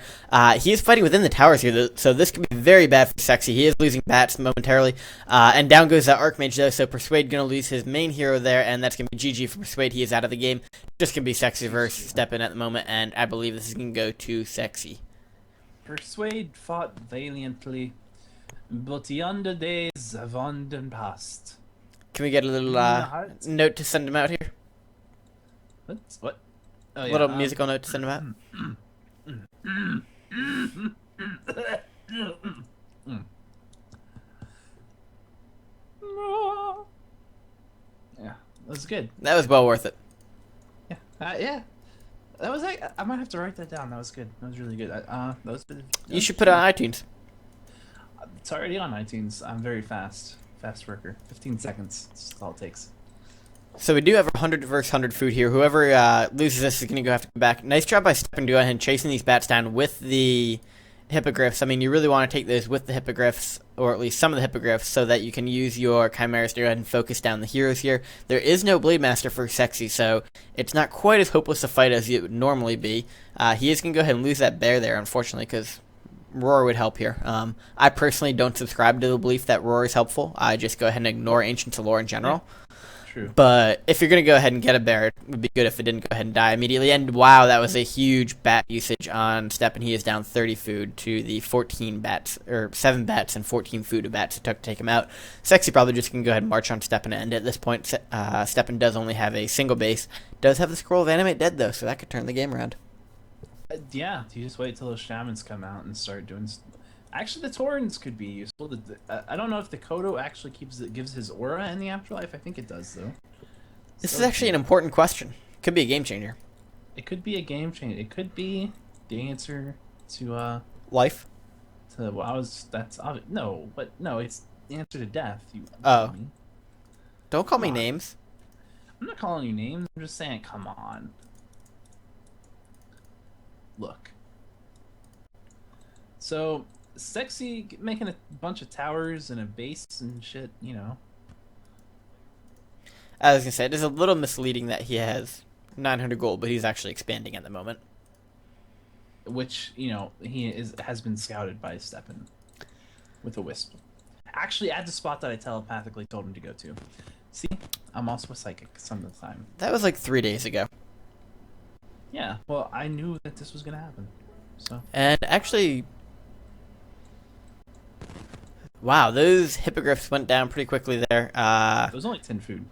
He is fighting within the towers here, so this could be very bad for Seksi. He is losing bats momentarily. And down goes that Archmage, though, so Persuade going to lose his main hero there, and that's going to be GG for Persuade. He is out of the game. Just going to be Seksi versus Steppin at the moment, and I believe this is going to go to Seksi. Persuade fought valiantly, but yonder days have on and past. Can we get a little note to send him out here? What? Oh, yeah, little musical note to send him out? Yeah, that was good. That was well worth it. Yeah, yeah. That was like, I might have to write that down. That was good. That was really good. You should put it on iTunes. It's already on iTunes. I'm very fast worker. 15 seconds. That's all it takes. So we do have 100 versus 100 food here. Whoever loses this is going to have to come back. Nice job by Steppin to go ahead and chasing these bats down with the hippogriffs. I mean, you really want to take those with the hippogriffs, or at least some of the hippogriffs, so that you can use your chimeras to go ahead and focus down the heroes here. There is no Blade Master for Seksi, so it's not quite as hopeless a fight as it would normally be. He is going to go ahead and lose that bear there, unfortunately, because Roar would help here. I personally don't subscribe to the belief that Roar is helpful. I just go ahead and ignore Ancients of Lore in general. True. But if you're going to go ahead and get a bear, it would be good if it didn't go ahead and die immediately. And wow, that was a huge bat usage on Steppin. He is down 30 food to the 14 bats, or 7 bats and 14 food of bats it took to take him out. Seksi probably just can go ahead and march on Steppin, and at this point, Steppin does only have a single base. Does have the scroll of Animate Dead, though, so that could turn the game around. Yeah, you just wait till those shamans come out and start doing... Actually, the Taurens could be useful. I don't know if the Kodo actually gives his aura in the afterlife. I think it does, though. This is actually an important question. Could be a game changer. It could be a game changer. It could be the answer to life. That's obvious. No, but no, it's the answer to death. Oh. Don't call me names. I'm not calling you names. I'm just saying, come on. Look. So, Seksi making a bunch of towers and a base and shit, I was gonna say, it is a little misleading that he has 900 gold, but he's actually expanding at the moment. Which, has been scouted by Steppin with a wisp. Actually, at the spot that I telepathically told him to go to. See? I'm also a psychic some of the time. That was like 3 days ago. Yeah, well, I knew that this was gonna happen. So. And actually... Wow, those hippogriffs went down pretty quickly there. It was only 10 food.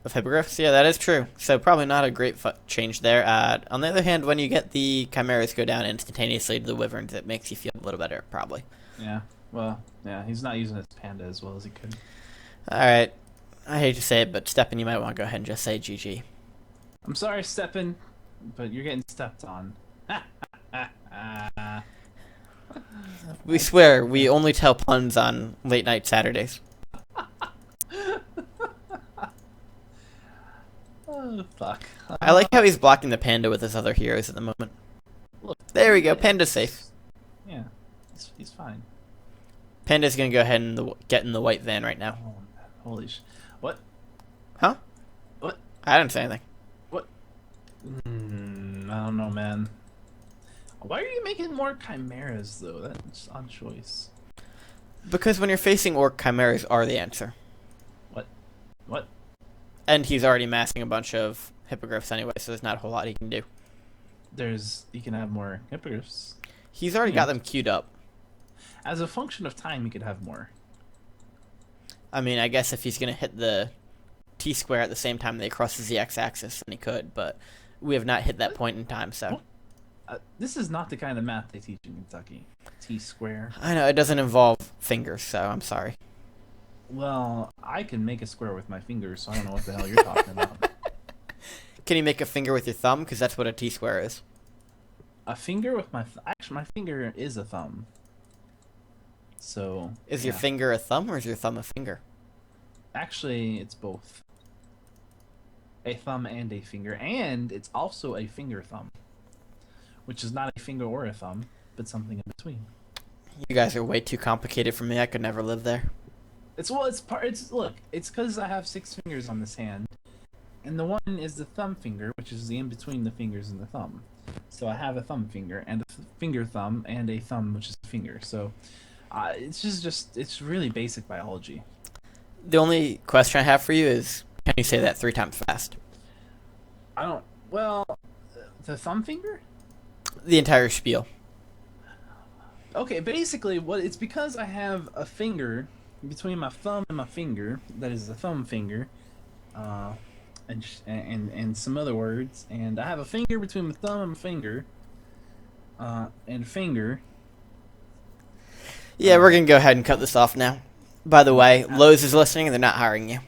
Of hippogriffs? Yeah, that is true. So probably not a great change there. On the other hand, when you get the chimeras go down instantaneously to the wyverns, it makes you feel a little better, probably. Yeah, well, yeah, he's not using his panda as well as he could. Alright. I hate to say it, but Steppin, you might want to go ahead and just say GG. I'm sorry, Steppin, but you're getting stepped on. We swear, we only tell puns on late night Saturdays. Oh, fuck. I like how he's blocking the panda with his other heroes at the moment. Look, There we go. Panda's safe. Yeah, he's fine. Panda's gonna go ahead and get in the white van right now. Oh, holy what? Huh? What? I didn't say anything. What? I don't know, man. Why are you making more chimeras, though? That's odd choice. Because when you're facing orc, chimeras are the answer. What? And he's already massing a bunch of hippogriffs anyway, so there's not a whole lot he can do. You can have more hippogriffs. He's already got them queued up. As a function of time, you could have more. I mean, I guess if he's going to hit the T-square at the same time that he crosses the X-axis, then he could, but we have not hit that point in time, so... This is not the kind of math they teach in Kentucky. T-square. I know, it doesn't involve fingers, so I'm sorry. Well, I can make a square with my fingers, so I don't know what the hell you're talking about. Can you make a finger with your thumb? Because that's what a T-square is. A finger with my... Actually, my finger is a thumb. So... Is your finger a thumb, or is your thumb a finger? Actually, it's both. A thumb and a finger. And it's also a finger thumb. Which is not a finger or a thumb, but something in between. You guys are way too complicated for me. I could never live there. Look, it's because I have 6 fingers on this hand. And the one is the thumb finger, which is the in-between the fingers and the thumb. So I have a thumb finger, and a finger thumb, and a thumb, which is a finger. So it's really basic biology. The only question I have for you is, can you say that 3 times fast? Well, the thumb finger? The entire spiel. Okay, basically, it's because I have a finger between my thumb and my finger, that is the thumb finger, and some other words, and I have a finger between my thumb and my finger, and finger. Yeah, we're going to go ahead and cut this off now. By the way, Lowe's is listening and they're not hiring you.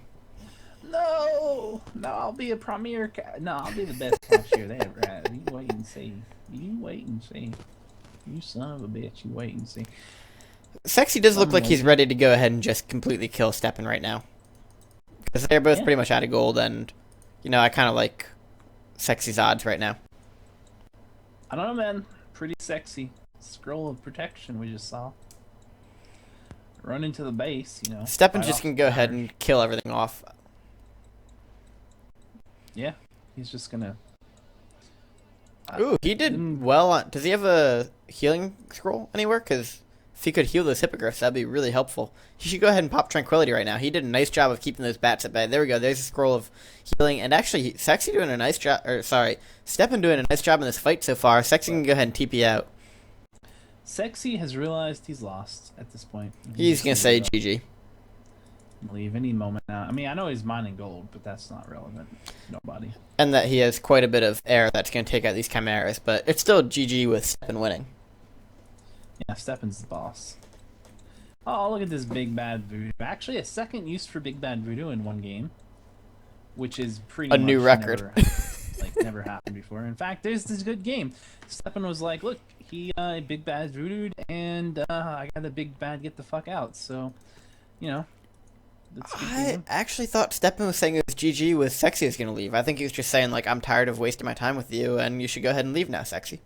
No, I'll be a premier. I'll be the best cashier they ever had. You wait and see. You son of a bitch, you wait and see. Seksi does look like he's ready to go ahead and just completely kill Steppin right now. Because they're both pretty much out of gold, and, I kind of like Seksi's odds right now. I don't know, man. Pretty sexy. Scroll of protection we just saw. Run into the base, Steppin's just going to go ahead and kill everything off. Yeah, he's just going to... Ooh, he did well on... Does he have a healing scroll anywhere? Because if he could heal those hippogriffs, that'd be really helpful. He should go ahead and pop Tranquility right now. He did a nice job of keeping those bats at bay. There we go. There's a scroll of healing. And actually, Seksi doing a nice job... Steppin doing a nice job in this fight so far. Seksi can go ahead and TP out. Seksi has realized he's lost at this point. He's going to say GG. Leave any moment now. I mean, I know he's mining gold, but that's not relevant. Nobody. And that he has quite a bit of air that's going to take out these chimeras, but it's still GG with Steppin winning. Yeah, Steppin's the boss. Oh, look at this Big Bad Voodoo. Actually, a second use for Big Bad Voodoo in one game, which is pretty a new record. Never happened before. In fact, there's this good game. Steppin was like, look, he Big Bad Voodooed, and I got a Big Bad get the fuck out. So, I actually thought Steppin was saying it was GG with Seksi was going to leave. I think he was just saying, like, I'm tired of wasting my time with you, and you should go ahead and leave now, Seksi.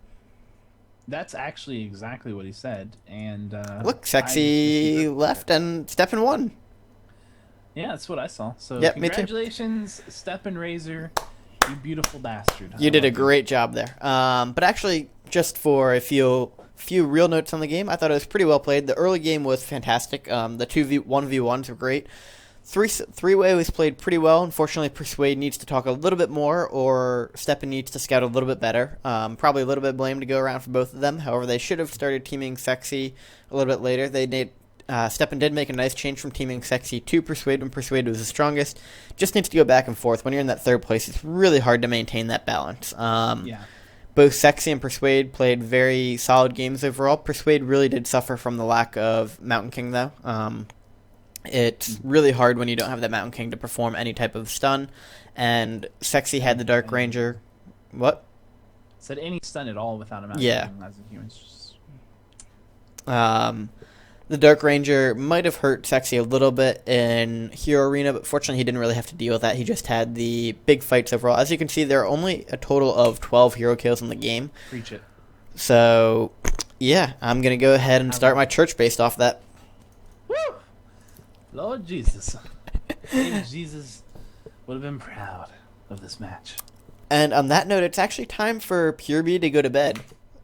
That's actually exactly what he said. And look, Seksi left, and Steppin won. Yeah, that's what I saw. So congratulations, Steppin Razor, you beautiful bastard. You did a great job there. But actually, just for a few real notes on the game, I thought it was pretty well played. The early game was fantastic. The 1v1s were great. Three-way was played pretty well. Unfortunately, Persuade needs to talk a little bit more, or Steppin needs to scout a little bit better. Probably a little bit of blame to go around for both of them. However, they should have started teaming Seksi a little bit later. Steppin did make a nice change from teaming Seksi to Persuade when Persuade was the strongest. Just needs to go back and forth. When you're in that third place, it's really hard to maintain that balance. Both Seksi and Persuade played very solid games overall. Persuade really did suffer from the lack of Mountain King, though. It's really hard when you don't have the Mountain King to perform any type of stun. And Seksi had the Dark Ranger. What? Said any stun at all without a Mountain King as a human. The Dark Ranger might have hurt Seksi a little bit in Hero Arena, but fortunately he didn't really have to deal with that. He just had the big fights overall. As you can see, there are only a total of 12 hero kills in the game. Preach it. So, yeah, I'm going to go ahead and start my church based off that. Woo! Lord Jesus. Maybe Jesus would have been proud of this match. And on that note, it's actually time for Purebe to go to bed.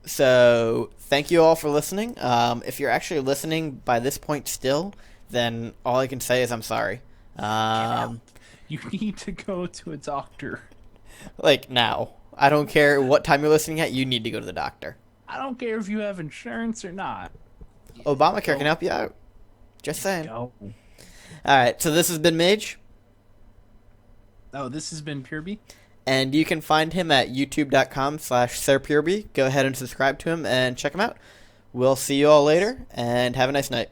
So, thank you all for listening. If you're actually listening by this point still, then all I can say is I'm sorry. You need to go to a doctor. Like, now. I don't care what time you're listening at, you need to go to the doctor. I don't care if you have insurance or not. Obamacare can help you out. Just saying. Go. Alright, so this has been Mage. Oh, this has been Purebe. And you can find him at youtube.com/SirPurebe. Go ahead and subscribe to him and check him out. We'll see you all later, and have a nice night.